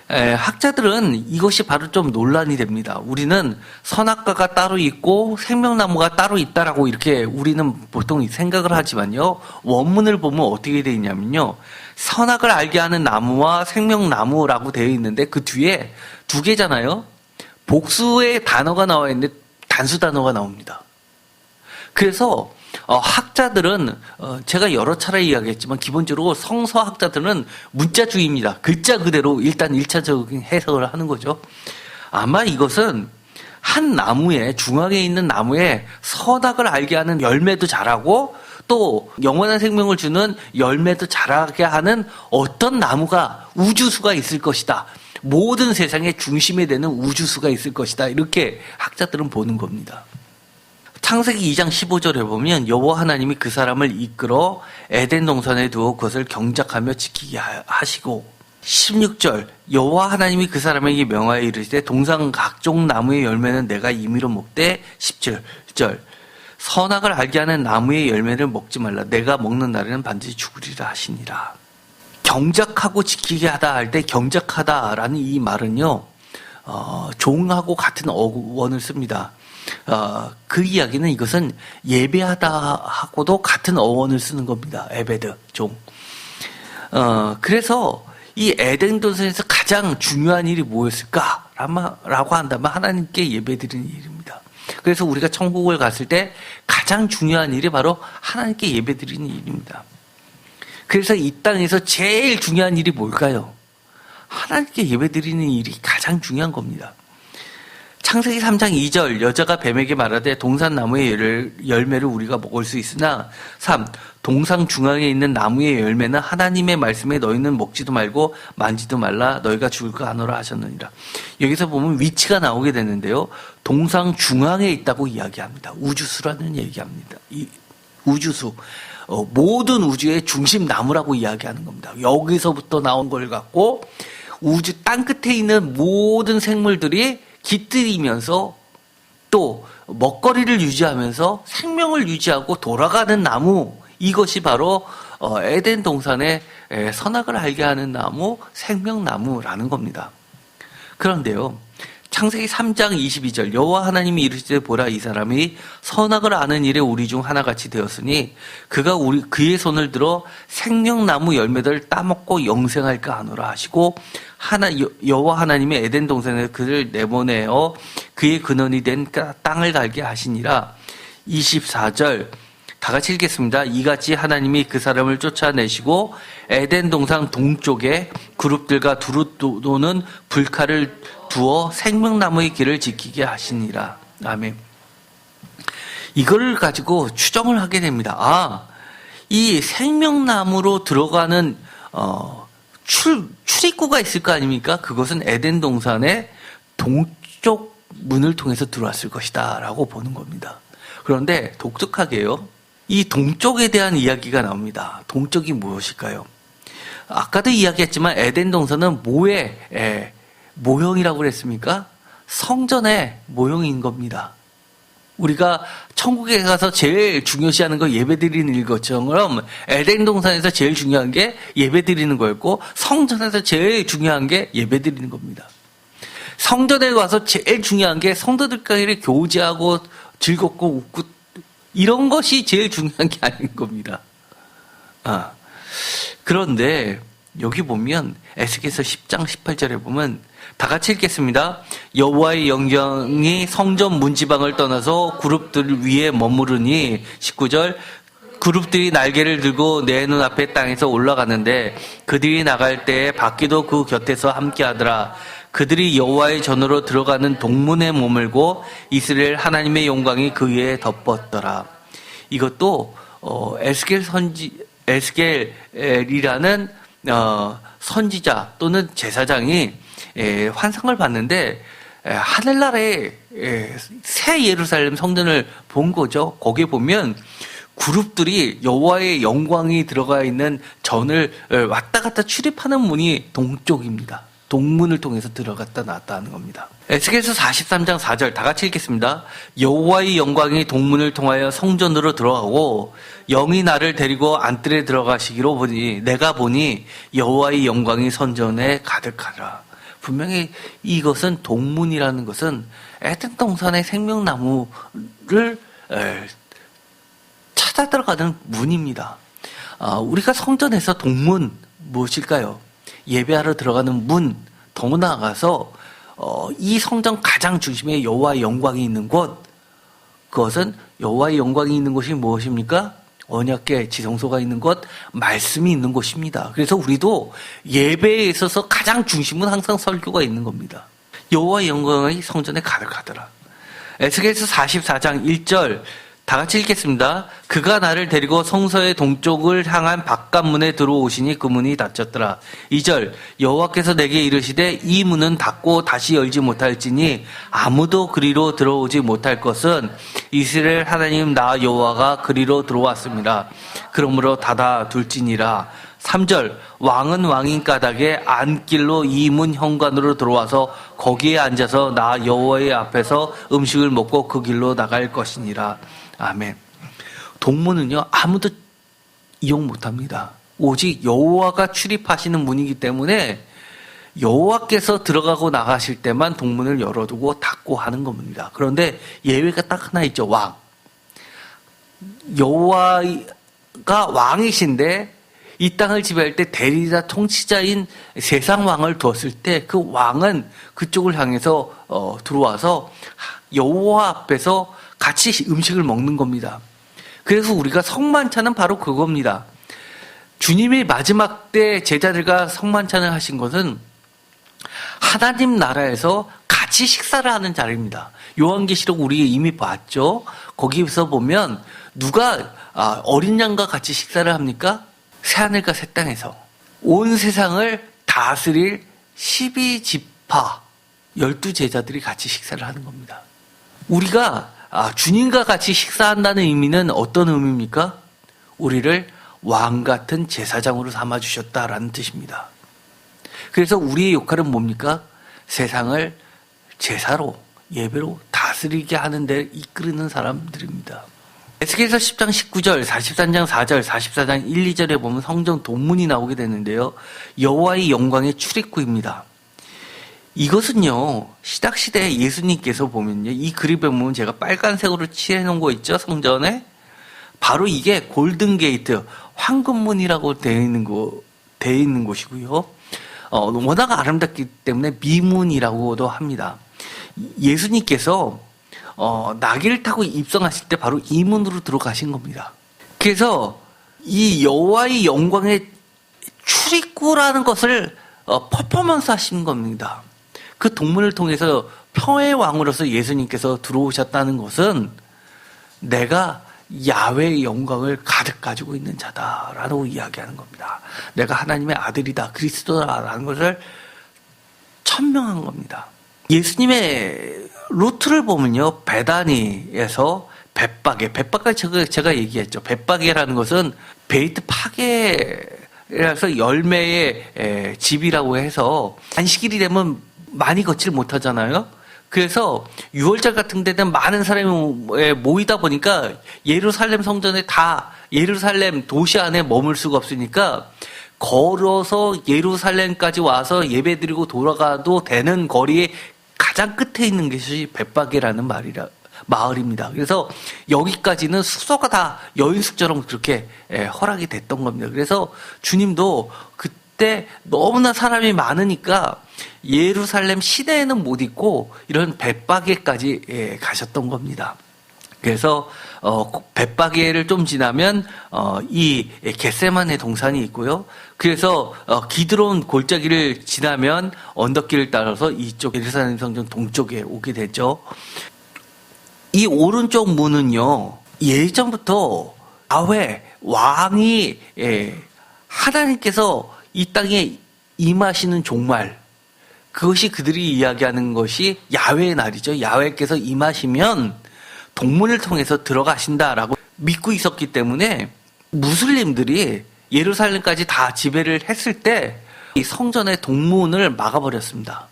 학자들은 이것이 바로 좀 논란이 됩니다. 우리는 선악과가 따로 있고 생명나무가 따로 있다라고 이렇게 우리는 보통 생각을 하지만요, 원문을 보면 어떻게 되어 있냐면요, 선악을 알게 하는 나무와 생명나무라고 되어 있는데 그 뒤에 두 개잖아요. 복수의 단어가 나와 있는데 단수 단어가 나옵니다. 그래서 학자들은 제가 여러 차례 이야기했지만 기본적으로 성서학자들은 문자주의입니다. 글자 그대로 일단 1차적인 해석을 하는 거죠. 아마 이것은 한 나무에, 중앙에 있는 나무에 선악을 알게 하는 열매도 자라고 또 영원한 생명을 주는 열매도 자라게 하는 어떤 나무가, 우주수가 있을 것이다. 모든 세상의 중심에 되는 우주수가 있을 것이다. 이렇게 학자들은 보는 겁니다. 창세기 2장 15절에 보면 여호와 하나님이 그 사람을 이끌어 에덴 동산에 두어 그것을 경작하며 지키게 하시고, 16절 여호와 하나님이 그 사람에게 명하여 이르시되 동산 각종 나무의 열매는 내가 임의로 먹되, 17절 선악을 알게 하는 나무의 열매를 먹지 말라. 내가 먹는 날에는 반드시 죽으리라 하시니라. 경작하고 지키게 하다 할 때 경작하다라는 이 말은요, 종하고 같은 어원을 씁니다. 그 이야기는 이것은 예배하다 하고도 같은 어원을 쓰는 겁니다. 에베드, 종. 그래서 이 에덴 동산에서 가장 중요한 일이 뭐였을까라고 한다면 하나님께 예배드리는 일입니다. 그래서 우리가 천국을 갔을 때 가장 중요한 일이 바로 하나님께 예배드리는 일입니다. 그래서 이 땅에서 제일 중요한 일이 뭘까요? 하나님께 예배드리는 일이 가장 중요한 겁니다. 창세기 3장 2절 여자가 뱀에게 말하되 동산나무의 열매를 우리가 먹을 수 있으나 3. 동상 중앙에 있는 나무의 열매는 하나님의 말씀에 너희는 먹지도 말고 만지도 말라 너희가 죽을까 하노라 하셨느니라. 여기서 보면 위치가 나오게 되는데요. 동상 중앙에 있다고 이야기합니다. 우주수라는 얘기합니다. 이 우주수. 모든 우주의 중심 나무라고 이야기하는 겁니다. 여기서부터 나온 걸 갖고 우주 땅끝에 있는 모든 생물들이 깃들이면서 또 먹거리를 유지하면서 생명을 유지하고 돌아가는 나무, 이것이 바로 에덴 동산의 선악을 알게 하는 나무, 생명나무라는 겁니다. 그런데요, 창세기 3장 22절 여호와 하나님이 이르시되 보라 이 사람이 선악을 아는 일에 우리 중 하나같이 되었으니 그가 그의 손을 들어 생명나무 열매들을 따먹고 영생할까 하노라 하시고 여호와 하나님이 에덴 동산에 그를 내보내어 그의 근원이 된 땅을 갈게 하시니라. 24절 다 같이 읽겠습니다. 이같이 하나님이 그 사람을 쫓아내시고 에덴 동산 동쪽에 그룹들과 두루 도는 불칼을 두어 생명나무의 길을 지키게 하시니라. 아멘. 이걸 가지고 추정을 하게 됩니다. 이 생명나무로 들어가는 출입구가 있을 거 아닙니까? 그것은 에덴 동산의 동쪽 문을 통해서 들어왔을 것이다 라고 보는 겁니다. 그런데 독특하게요, 이 동쪽에 대한 이야기가 나옵니다. 동쪽이 무엇일까요? 아까도 이야기했지만 에덴 동산은 뭐의 모형이라고 그랬습니까? 성전의 모형인 겁니다. 우리가 천국에 가서 제일 중요시하는 거 예배드리는 일 것처럼 에덴 동산에서 제일 중요한 게 예배드리는 거였고 성전에서 제일 중요한 게 예배드리는 겁니다. 성전에 와서 제일 중요한 게 성도들끼리 교제하고 즐겁고 웃고 이런 것이 제일 중요한 게 아닌 겁니다. 그런데 여기 보면 에스겔서 10장 18절에 보면 다 같이 읽겠습니다. 여호와의 영광이 성전 문지방을 떠나서 그룹들 위에 머무르니 19절 그룹들이 날개를 들고 내 눈앞에 땅에서 올라가는데 그들이 나갈 때에 바퀴도 그 곁에서 함께하더라. 그들이 여호와의 전으로 들어가는 동문에 머물고 이스라엘 하나님의 영광이 그 위에 덮었더라. 이것도 에스겔이라는 선지자 또는 제사장이 환상을 봤는데 하늘나라의 새 예루살렘 성전을 본 거죠. 거기에 보면 그룹들이 여호와의 영광이 들어가 있는 전을 왔다 갔다 출입하는 문이 동쪽입니다. 동문을 통해서 들어갔다 나왔다 하는 겁니다. 에스겔서 43장 4절 다 같이 읽겠습니다. 여호와의 영광이 동문을 통하여 성전으로 들어가고 영이 나를 데리고 안뜰에 들어가시기로 보니 내가 보니 여호와의 영광이 선전에 가득하더라. 분명히 이것은 동문이라는 것은 에덴 동산의 생명나무를 찾아 들어가는 문입니다. 우리가 성전에서 동문 무엇일까요? 예배하러 들어가는 문, 더 나아가서 이 성전 가장 중심에 여호와의 영광이 있는 곳, 그것은 여호와의 영광이 있는 곳이 무엇입니까? 언약궤 지성소가 있는 곳, 말씀이 있는 곳입니다. 그래서 우리도 예배에 있어서 가장 중심은 항상 설교가 있는 겁니다. 여호와의 영광이 성전에 가득하더라. 에스겔서 44장 1절 다 같이 읽겠습니다. 그가 나를 데리고 성소의 동쪽을 향한 바깥문에 들어오시니 그 문이 닫혔더라. 2절 여호와께서 내게 이르시되 이 문은 닫고 다시 열지 못할지니 아무도 그리로 들어오지 못할 것은 이스라엘 하나님 나 여호와가 그리로 들어왔습니다. 그러므로 닫아 둘지니라. 3절 왕은 왕인 까닭에 안길로 이 문 현관으로 들어와서 거기에 앉아서 나 여호와의 앞에서 음식을 먹고 그 길로 나갈 것이니라. 아멘. 동문은요, 아무도 이용 못합니다. 오직 여호와가 출입하시는 문이기 때문에 여호와께서 들어가고 나가실 때만 동문을 열어두고 닫고 하는 겁니다. 그런데 예외가 딱 하나 있죠. 왕. 여호와가 왕이신데 이 땅을 지배할 때 대리자 통치자인 세상 왕을 두었을 때 그 왕은 그쪽을 향해서 들어와서 여호와 앞에서 같이 음식을 먹는 겁니다. 그래서 우리가 성만찬은 바로 그겁니다. 주님이 마지막 때 제자들과 성만찬을 하신 것은 하나님 나라에서 같이 식사를 하는 자리입니다. 요한계시록 우리 이미 봤죠. 거기서 보면 누가 어린 양과 같이 식사를 합니까? 새하늘과 새 땅에서 온 세상을 다스릴 12지파 12제자들이 같이 식사를 하는 겁니다. 우리가 주님과 같이 식사한다는 의미는 어떤 의미입니까? 우리를 왕 같은 제사장으로 삼아주셨다라는 뜻입니다. 그래서 우리의 역할은 뭡니까? 세상을 제사로, 예배로 다스리게 하는 데 이끄는 사람들입니다. 에스겔서 10장 19절, 43장 4절, 44장 1, 2절에 보면 성전 동문이 나오게 되는데요. 여호와의 영광의 출입구입니다. 이것은요, 신약시대에 예수님께서 보면요, 이 그림에 보면 제가 빨간색으로 칠해놓은 거 있죠, 성전에? 바로 이게 골든게이트, 황금문이라고 되어 있는 곳이고요. 워낙 아름답기 때문에 미문이라고도 합니다. 예수님께서 나귀를 타고 입성하실 때 바로 이 문으로 들어가신 겁니다. 그래서 이 여호와의 영광의 출입구라는 것을 퍼포먼스 하신 겁니다. 그 동문을 통해서 평화의 왕으로서 예수님께서 들어오셨다는 것은 내가 야훼의 영광을 가득 가지고 있는 자다라고 이야기하는 겁니다. 내가 하나님의 아들이다, 그리스도다라는 것을 천명한 겁니다. 예수님의 루트를 보면요, 베다니에서 벳바게 제가 얘기했죠. 벳바게라는 것은 베이트 파게라서 열매의 집이라고 해서 안식일이 되면 많이 걷질 못하잖아요. 그래서 6월절 같은 데는 많은 사람이 모이다 보니까 예루살렘 성전에 예루살렘 도시 안에 머물 수가 없으니까 걸어서 예루살렘까지 와서 예배드리고 돌아가도 되는 거리에 가장 끝에 있는 것이 벳바게라는 마을입니다. 그래서 여기까지는 숙소가 다 여인숙처럼 그렇게 허락이 됐던 겁니다. 그래서 주님도 그때 너무나 사람이 많으니까 예루살렘 시내에는 못 있고 이런 벳바게까지 가셨던 겁니다. 그래서 벳바게를 좀 지나면 이 겟세마네 동산이 있고요. 그래서 기드론 골짜기를 지나면 언덕길을 따라서 이쪽 예루살렘 성전 동쪽에 오게 되죠. 이 오른쪽 문은요, 예전부터 야훼 왕이 하나님께서 이 땅에 임하시는 종말, 그것이 그들이 이야기하는 것이 야훼의 날이죠. 야훼께서 임하시면 동문을 통해서 들어가신다라고 믿고 있었기 때문에 무슬림들이 예루살렘까지 다 지배를 했을 때 이 성전의 동문을 막아버렸습니다.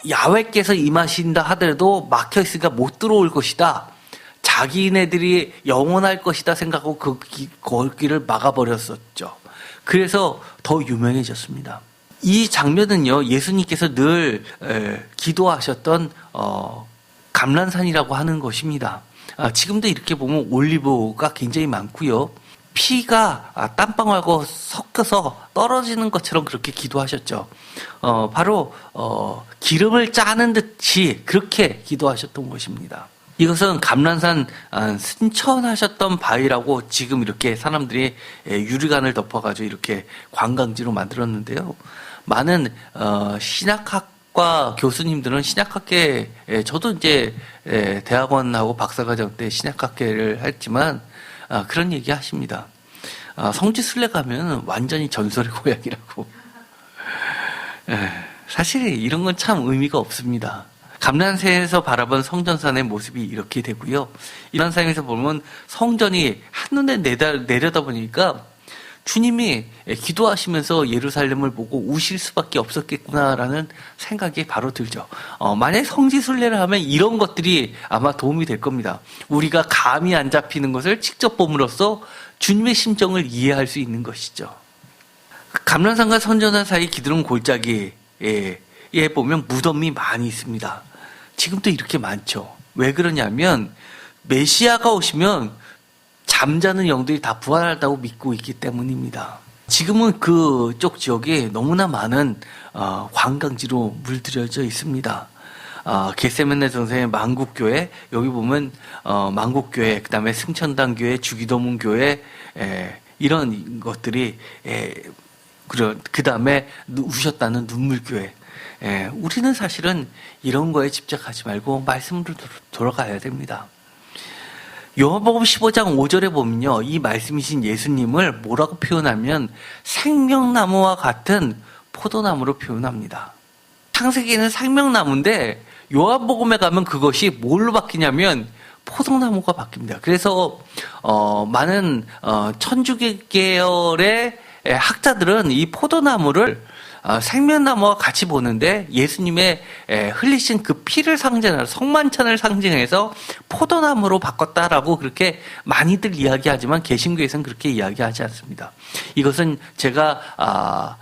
야훼께서 임하신다 하더라도 막혀있으니까 못 들어올 것이다. 자기네들이 영원할 것이다 생각하고 그 길을 막아버렸었죠. 그래서 더 유명해졌습니다. 이 장면은요, 예수님께서 늘 기도하셨던 감람산이라고 하는 것입니다. 지금도 이렇게 보면 올리브가 굉장히 많고요. 피가 땀방울하고 섞여서 떨어지는 것처럼 그렇게 기도하셨죠. 바로 기름을 짜는 듯이 그렇게 기도하셨던 것입니다. 이것은 감람산 승천하셨던 바위라고 지금 이렇게 사람들이 유리관을 덮어가지고 이렇게 관광지로 만들었는데요. 많은 신학학과 교수님들은 신약학계, 저도 이제 대학원하고 박사과정 때 신약학계를 했지만 그런 얘기 하십니다. 성지순례 가면 완전히 전설의 고향이라고. 사실 이런 건 참 의미가 없습니다. 감람산에서 바라본 성전산의 모습이 이렇게 되고요. 이런 상에서 보면 성전이 한눈에 내려다 보니까 주님이 기도하시면서 예루살렘을 보고 우실 수밖에 없었겠구나라는 생각이 바로 들죠. 만약에 성지순례를 하면 이런 것들이 아마 도움이 될 겁니다. 우리가 감이 안 잡히는 것을 직접 봄으로써 주님의 심정을 이해할 수 있는 것이죠. 감람산과 선전화 사이 기드론 골짜기에 보면 무덤이 많이 있습니다. 지금도 이렇게 많죠. 왜 그러냐면 메시아가 오시면 잠자는 영들이 다 부활한다고 믿고 있기 때문입니다. 지금은 그쪽 지역에 너무나 많은 관광지로 물들여져 있습니다. 겟세마네 전선의 만국교회, 여기 보면 만국교회, 그 다음에 승천당교회, 주기도문교회, 이런 것들이 그 다음에 우셨다는 눈물교회. 우리는 사실은 이런 거에 집착하지 말고 말씀으로 돌아가야 됩니다. 요한복음 15장 5절에 보면요, 이 말씀이신 예수님을 뭐라고 표현하면 생명나무와 같은 포도나무로 표현합니다. 창세기에는 생명나무인데 요한복음에 가면 그것이 뭘로 바뀌냐면 포도나무가 바뀝니다. 그래서 많은 천주교 계열의 학자들은 이 포도나무를 생명나무와 같이 보는데 예수님의 흘리신 그 피를 상징하는 성만찬을 상징해서 포도나무로 바꿨다라고 그렇게 많이들 이야기하지만 개신교에서는 그렇게 이야기하지 않습니다. 이것은 제가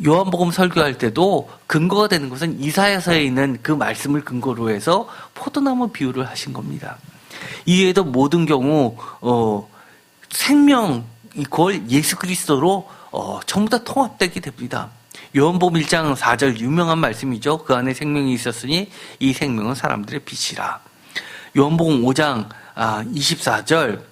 요한복음 설교할 때도 근거가 되는 것은 이사야서에 있는 그 말씀을 근거로 해서 포도나무 비유를 하신 겁니다. 이외에도 모든 경우 생명 이걸 예수 그리스도로 전부 다 통합되게 됩니다. 요한복음 1장 4절 유명한 말씀이죠. 그 안에 생명이 있었으니 이 생명은 사람들의 빛이라. 요한복음 5장 24절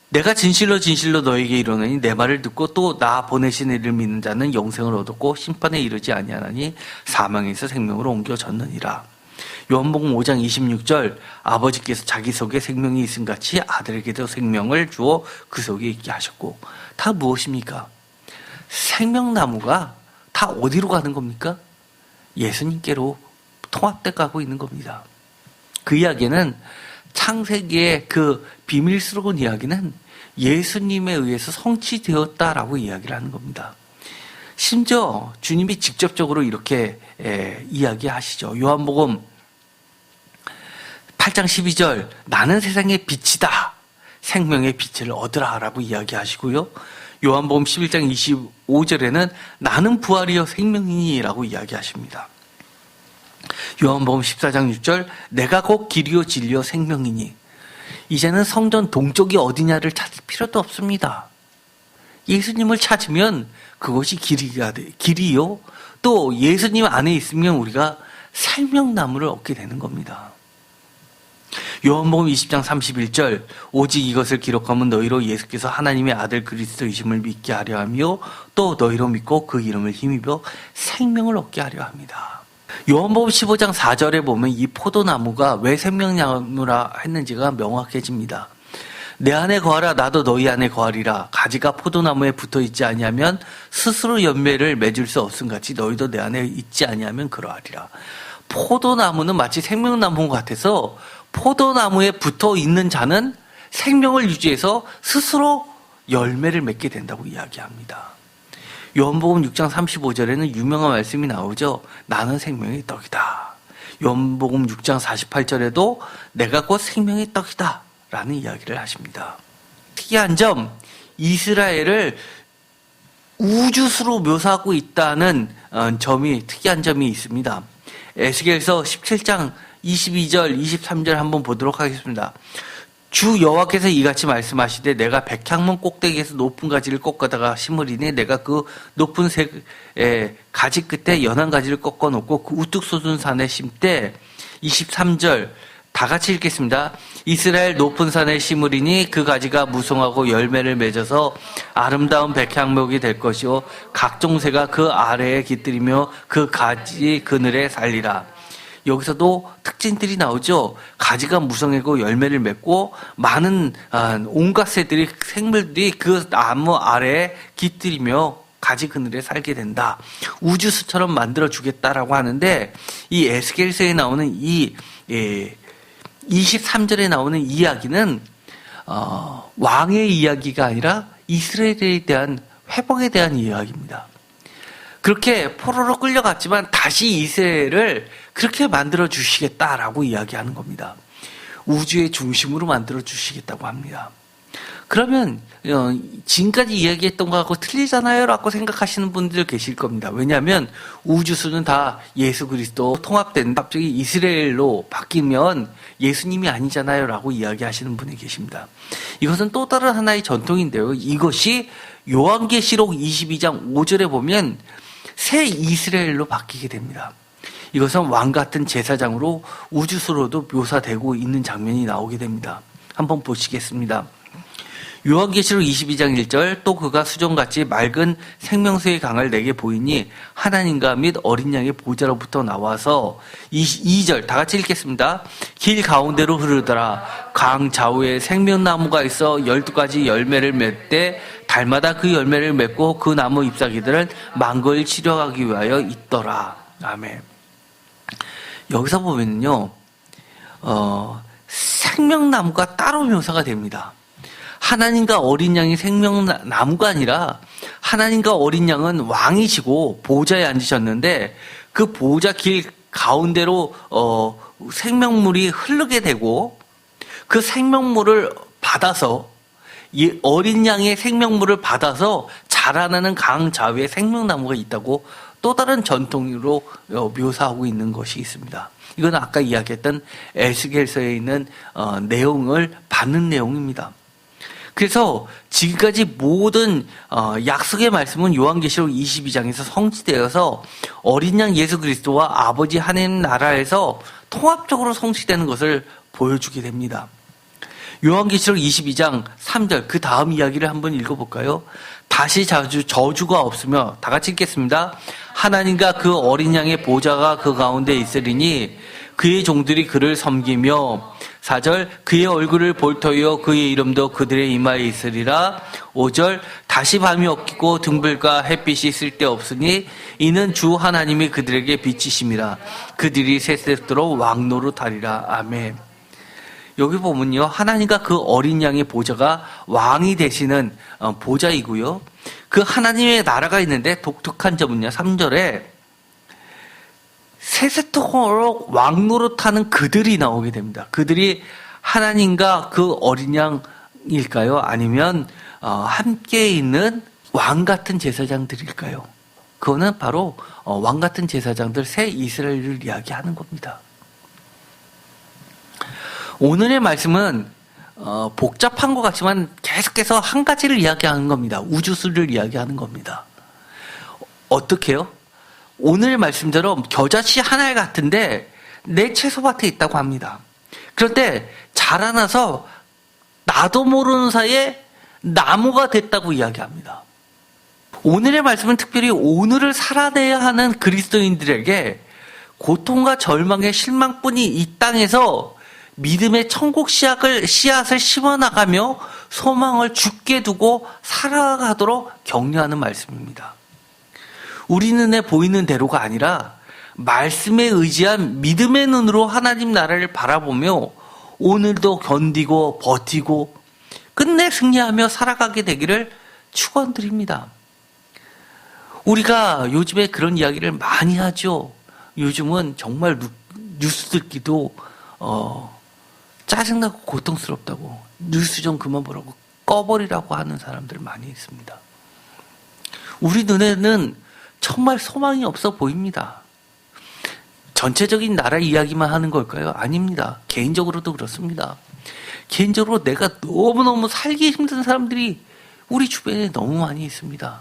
내가 진실로 진실로 너에게 이르노니 내 말을 듣고 또 나 보내신 이를 믿는 자는 영생을 얻었고 심판에 이르지 아니하나니 사망에서 생명으로 옮겨졌느니라. 요한복음 5장 26절 아버지께서 자기 속에 생명이 있음 같이 아들에게도 생명을 주어 그 속에 있게 하셨고. 다 무엇입니까? 생명나무가 다 어디로 가는 겁니까? 예수님께로 통합돼 가고 있는 겁니다. 그 이야기는 창세기의 그 비밀스러운 이야기는 예수님에 의해서 성취되었다라고 이야기를 하는 겁니다. 심지어 주님이 직접적으로 이렇게 이야기하시죠. 요한복음 8장 12절 나는 세상의 빛이다. 생명의 빛을 얻으라 라고 이야기하시고요. 요한복음 11장 25절에는 나는 부활이요 생명이니 라고 이야기하십니다. 요한복음 14장 6절 내가 곧 길이요 진리요 생명이니. 이제는 성전 동쪽이 어디냐를 찾을 필요도 없습니다. 예수님을 찾으면 그것이 길이요 또 예수님 안에 있으면 우리가 생명나무를 얻게 되는 겁니다. 요한복음 20장 31절 오직 이것을 기록하면 너희로 예수께서 하나님의 아들 그리스도이심을 믿게 하려 하며 또 너희로 믿고 그 이름을 힘입어 생명을 얻게 하려 합니다. 요한복음 15장 4절에 보면 이 포도나무가 왜 생명나무라 했는지가 명확해집니다. 내 안에 거하라 나도 너희 안에 거하리라. 가지가 포도나무에 붙어있지 아니하면 스스로 열매를 맺을 수 없음같이 너희도 내 안에 있지 아니하면 그러하리라. 포도나무는 마치 생명나무 같아서 포도나무에 붙어있는 자는 생명을 유지해서 스스로 열매를 맺게 된다고 이야기합니다. 요한복음 6장 35절에는 유명한 말씀이 나오죠. 나는 생명의 떡이다. 요한복음 6장 48절에도 내가 곧 생명의 떡이다 라는 이야기를 하십니다. 특이한 점, 이스라엘을 우주수로 묘사하고 있다는 점이 특이한 점이 있습니다. 에스겔서 17장 22절, 23절 한번 보도록 하겠습니다. 주 여호와께서 이같이 말씀하시되 내가 백향문 꼭대기에서 높은 가지를 꺾어다가 심으리니 내가 그 높은 가지 끝에 연한 가지를 꺾어 놓고 그 우뚝 솟은 산에 심되 23절 다 같이 읽겠습니다. 이스라엘 높은 산에 심으리니 그 가지가 무성하고 열매를 맺어서 아름다운 백향목이 될 것이요 각종 새가 그 아래에 깃들이며 그 가지 그늘에 살리라. 여기서도 특징들이 나오죠. 가지가 무성하고 열매를 맺고 많은 온갖 새들이 생물들이 그 나무 아래에 깃들이며 가지 그늘에 살게 된다. 우주수처럼 만들어 주겠다라고 하는데 이 에스겔서에 나오는 이 23절에 나오는 이야기는 왕의 이야기가 아니라 이스라엘에 대한 회복에 대한 이야기입니다. 그렇게 포로로 끌려갔지만 다시 이스라엘을 그렇게 만들어 주시겠다라고 이야기하는 겁니다. 우주의 중심으로 만들어 주시겠다고 합니다. 그러면 지금까지 이야기했던 거하고 틀리잖아요 라고 생각하시는 분들 계실 겁니다. 왜냐하면 우주수는 다 예수 그리스도 통합된 갑자기 이스라엘로 바뀌면 예수님이 아니잖아요 라고 이야기하시는 분이 계십니다. 이것은 또 다른 하나의 전통인데요. 이것이 요한계시록 22장 5절에 보면 새 이스라엘로 바뀌게 됩니다. 이것은 왕같은 제사장으로 우주수로도 묘사되고 있는 장면이 나오게 됩니다. 한번 보시겠습니다. 요한계시록 22장 1절 또 그가 수정같이 맑은 생명수의 강을 내게 보이니 하나님과 및 어린 양의 보좌로부터 나와서 2절 다 같이 읽겠습니다. 길 가운데로 흐르더라. 강 좌우에 생명나무가 있어 12가지 열매를 맺되 달마다 그 열매를 맺고 그 나무 잎사귀들은 만고를 치료하기 위하여 있더라. 아멘. 여기서 보면요, 생명나무가 따로 묘사가 됩니다. 하나님과 어린 양이 생명나무가 아니라 하나님과 어린 양은 왕이시고 보좌에 앉으셨는데 그 보좌 길 가운데로 생명물이 흐르게 되고 그 생명물을 받아서 이 어린 양의 생명물을 받아서 자라나는 강 좌우에 생명나무가 있다고 또 다른 전통으로 묘사하고 있는 것이 있습니다. 이건 아까 이야기했던 에스겔서에 있는 내용을 받는 내용입니다. 그래서 지금까지 모든 약속의 말씀은 요한계시록 22장에서 성취되어서 어린 양 예수 그리스도와 아버지 하나님 나라에서 통합적으로 성취되는 것을 보여주게 됩니다. 요한계시록 22장 3절 그 다음 이야기를 한번 읽어볼까요? 다시 저주가 없으며 다 같이 읽겠습니다. 하나님과 그 어린 양의 보좌가 그 가운데 있으리니 그의 종들이 그를 섬기며 4절 그의 얼굴을 볼 터이요 그의 이름도 그들의 이마에 있으리라. 5절 다시 밤이 없고 등불과 햇빛이 쓸데없으니 이는 주 하나님이 그들에게 빛이심이라. 그들이 세세토록 왕노릇하리라. 아멘. 여기 보면요, 하나님과 그 어린 양의 보좌가 왕이 되시는 보좌이고요. 그 하나님의 나라가 있는데 독특한 점은요, 3절에 세세토록 왕노릇하는 그들이 나오게 됩니다. 그들이 하나님과 그 어린 양일까요? 아니면 함께 있는 왕 같은 제사장들일까요? 그거는 바로 왕 같은 제사장들 새 이스라엘을 이야기하는 겁니다. 오늘의 말씀은 복잡한 것 같지만 계속해서 한 가지를 이야기하는 겁니다. 우주수를 이야기하는 겁니다. 어떻게요? 오늘 말씀처럼 겨자씨 하나 같은데 내 채소밭에 있다고 합니다. 그런데 자라나서 나도 모르는 사이에 나무가 됐다고 이야기합니다. 오늘의 말씀은 특별히 오늘을 살아내야 하는 그리스도인들에게 고통과 절망의 실망뿐이 이 땅에서 믿음의 천국 씨앗을 심어나가며 소망을 굳게 두고 살아가도록 격려하는 말씀입니다. 우리 눈에 보이는 대로가 아니라 말씀에 의지한 믿음의 눈으로 하나님 나라를 바라보며 오늘도 견디고 버티고 끝내 승리하며 살아가게 되기를 축원드립니다. 우리가 요즘에 그런 이야기를 많이 하죠. 요즘은 정말 뉴스 듣기도 짜증나고 고통스럽다고, 뉴스 좀 그만 보라고 꺼버리라고 하는 사람들 많이 있습니다. 우리 눈에는 정말 소망이 없어 보입니다. 전체적인 나라 이야기만 하는 걸까요? 아닙니다. 개인적으로도 그렇습니다. 개인적으로 내가 너무너무 살기 힘든 사람들이 우리 주변에 너무 많이 있습니다.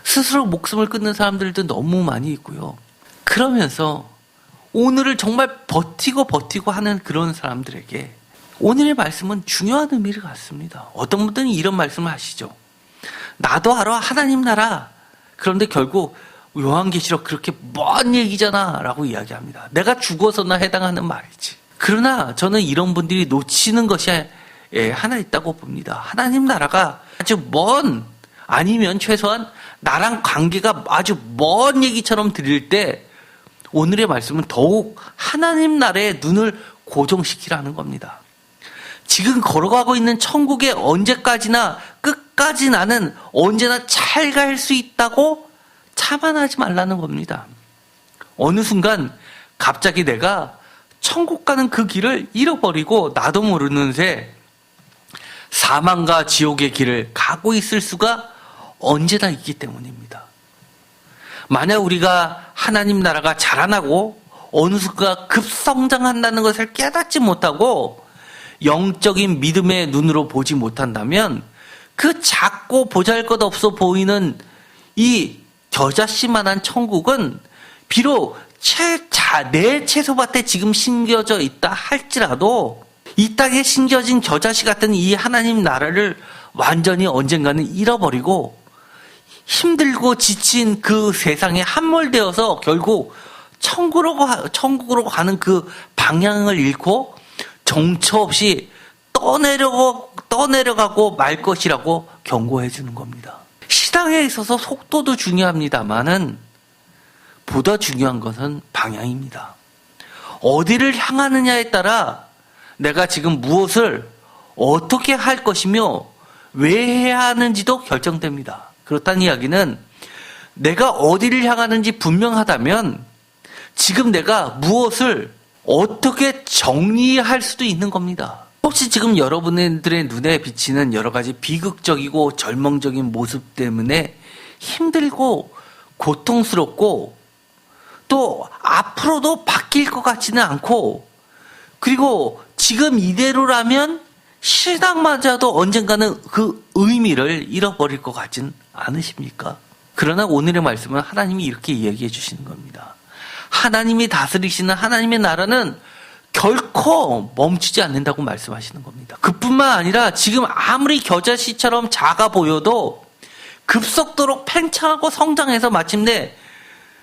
스스로 목숨을 끊는 사람들도 너무 많이 있고요. 그러면서 오늘을 정말 버티고 하는 그런 사람들에게 오늘의 말씀은 중요한 의미를 갖습니다. 어떤 분들은 이런 말씀을 하시죠. 나도 알아, 하나님 나라. 그런데 결국 요한계시록 그렇게 먼 얘기잖아 라고 이야기합니다. 내가 죽어서나 해당하는 말이지. 그러나 저는 이런 분들이 놓치는 것이 하나 있다고 봅니다. 하나님 나라가 아주 먼, 아니면 최소한 나랑 관계가 아주 먼 얘기처럼 들릴 때 오늘의 말씀은 더욱 하나님 나라에 눈을 고정시키라는 겁니다. 지금 걸어가고 있는 천국에 언제까지나 끝까지 나는 언제나 잘 갈 수 있다고 자만하지 말라는 겁니다. 어느 순간 갑자기 내가 천국 가는 그 길을 잃어버리고 나도 모르는 새 사망과 지옥의 길을 가고 있을 수가 언제나 있기 때문입니다. 만약 우리가 하나님 나라가 자라나고 어느 순간 급성장한다는 것을 깨닫지 못하고 영적인 믿음의 눈으로 보지 못한다면 그 작고 보잘것없어 보이는 이 겨자씨만한 천국은 비록 내 채소밭에 지금 심겨져 있다 할지라도 이 땅에 심겨진 겨자씨 같은 이 하나님 나라를 완전히 언젠가는 잃어버리고 힘들고 지친 그 세상에 함몰되어서 결국 천국으로 가는 그 방향을 잃고 정처 없이 떠내려가고 말 것이라고 경고해 주는 겁니다. 시당에 있어서 속도도 중요합니다만은 보다 중요한 것은 방향입니다. 어디를 향하느냐에 따라 내가 지금 무엇을 어떻게 할 것이며 왜 해야 하는지도 결정됩니다. 그렇다는 이야기는 내가 어디를 향하는지 분명하다면 지금 내가 무엇을 어떻게 정리할 수도 있는 겁니다. 혹시 지금 여러분들의 눈에 비치는 여러 가지 비극적이고 절망적인 모습 때문에 힘들고 고통스럽고 또 앞으로도 바뀔 것 같지는 않고 그리고 지금 이대로라면 신앙마저도 언젠가는 그 의미를 잃어버릴 것 같진 않으십니까? 그러나 오늘의 말씀은 하나님이 이렇게 이야기해 주시는 겁니다. 하나님이 다스리시는 하나님의 나라는 결코 멈추지 않는다고 말씀하시는 겁니다. 그뿐만 아니라 지금 아무리 겨자씨처럼 작아 보여도 급속도로 팽창하고 성장해서 마침내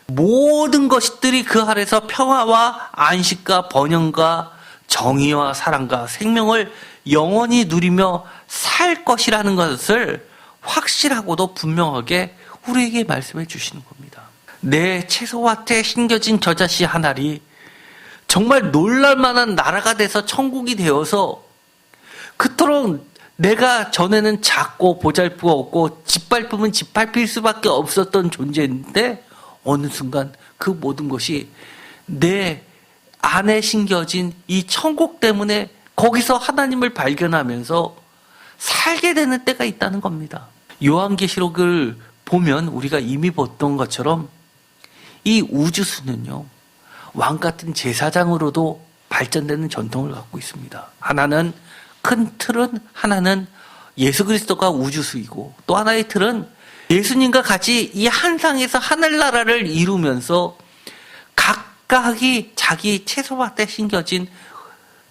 모든 것들이 그 아래서 평화와 안식과 번영과 정의와 사랑과 생명을 영원히 누리며 살 것이라는 것을 확실하고도 분명하게 우리에게 말씀해 주시는 겁니다. 내 채소밭에 심겨진 겨자씨 한 알이 정말 놀랄만한 나라가 돼서 천국이 되어서 그토록 내가 전에는 작고 보잘것 없고 짓밟으면 짓밟힐 수밖에 없었던 존재인데 어느 순간 그 모든 것이 내 안에 심겨진 이 천국 때문에 거기서 하나님을 발견하면서 살게 되는 때가 있다는 겁니다. 요한계시록을 보면 우리가 이미 봤던 것처럼 이 우주수는요, 왕 같은 제사장으로도 발전되는 전통을 갖고 있습니다. 하나는 큰 틀은 하나는 예수 그리스도가 우주수이고 또 하나의 틀은 예수님과 같이 이 한 상에서 하늘나라를 이루면서 각각이 자기 채소밭에 심겨진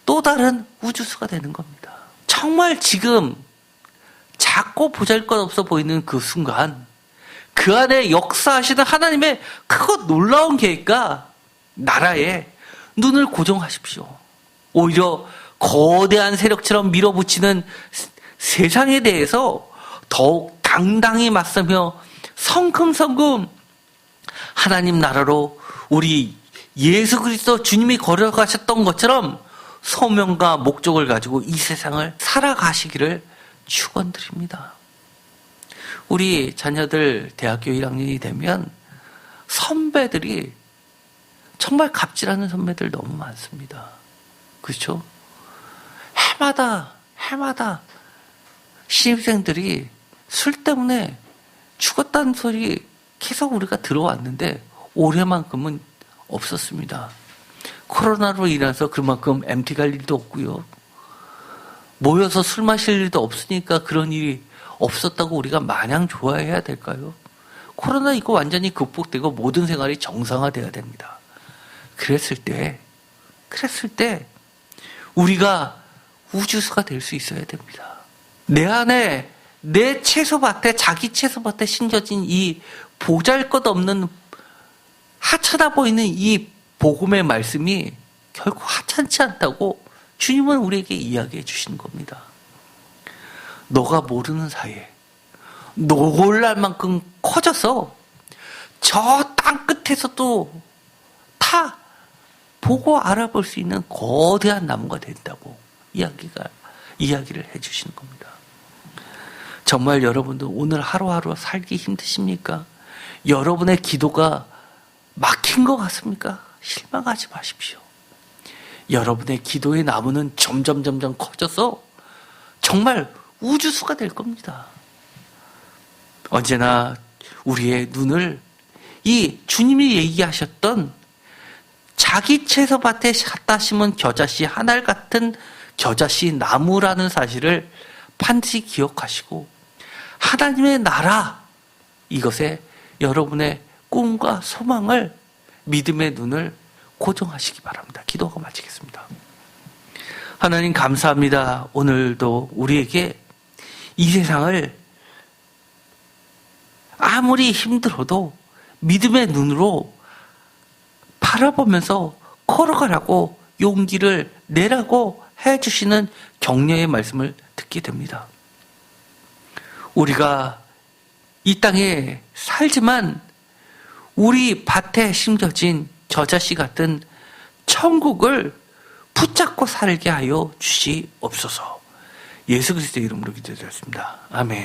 또 다른 우주수가 되는 겁니다. 정말 지금 작고 보잘것없어 보이는 그 순간 그 안에 역사하시는 하나님의 크고 놀라운 계획과 나라에 눈을 고정하십시오. 오히려 거대한 세력처럼 밀어붙이는 세상에 대해서 더욱 당당히 맞서며 성큼성큼 하나님 나라로 우리 예수 그리스도 주님이 걸어가셨던 것처럼 소명과 목적을 가지고 이 세상을 살아가시기를 축원드립니다. 우리 자녀들 대학교 1학년이 되면 선배들이 정말 갑질하는 선배들 너무 많습니다. 그렇죠? 해마다 신입생들이 술 때문에 죽었다는 소리 계속 우리가 들어왔는데 올해만큼은 없었습니다. 코로나로 인해서 그만큼 MT 갈 일도 없고요. 모여서 술 마실 일도 없으니까 그런 일이 없었다고 우리가 마냥 좋아해야 될까요? 코로나 이거 완전히 극복되고 모든 생활이 정상화돼야 됩니다. 그랬을 때 우리가 우주수가 될 수 있어야 됩니다. 내 안에 내 채소밭에 자기 채소밭에 심겨진 이 보잘것없는 하찮아 보이는 이 복음의 말씀이 결코 하찮지 않다고 주님은 우리에게 이야기해 주시는 겁니다. 너가 모르는 사이에 놀랄 만큼 커져서 저 땅 끝에서도 다 보고 알아볼 수 있는 거대한 나무가 된다고 이야기가 이야기를 해주시는 겁니다. 정말 여러분들 오늘 하루하루 살기 힘드십니까? 여러분의 기도가 막힌 것 같습니까? 실망하지 마십시오. 여러분의 기도의 나무는 점점 커져서 정말 우주수가 될 겁니다. 언제나 우리의 눈을 이 주님이 얘기하셨던 자기 채소밭에 갖다 심은 겨자씨 한 알 같은 겨자씨 나무라는 사실을 반드시 기억하시고 하나님의 나라 이것에 여러분의 꿈과 소망을 믿음의 눈을 고정하시기 바랍니다. 기도하고 마치겠습니다. 하나님 감사합니다. 오늘도 우리에게 이 세상을 아무리 힘들어도 믿음의 눈으로 바라보면서 걸어가라고 용기를 내라고 해주시는 격려의 말씀을 듣게 됩니다. 우리가 이 땅에 살지만 우리 밭에 심겨진 겨자씨 같은 천국을 붙잡고 살게 하여 주시옵소서. 예수 그리스도의 이름으로 기도드렸습니다. 아멘.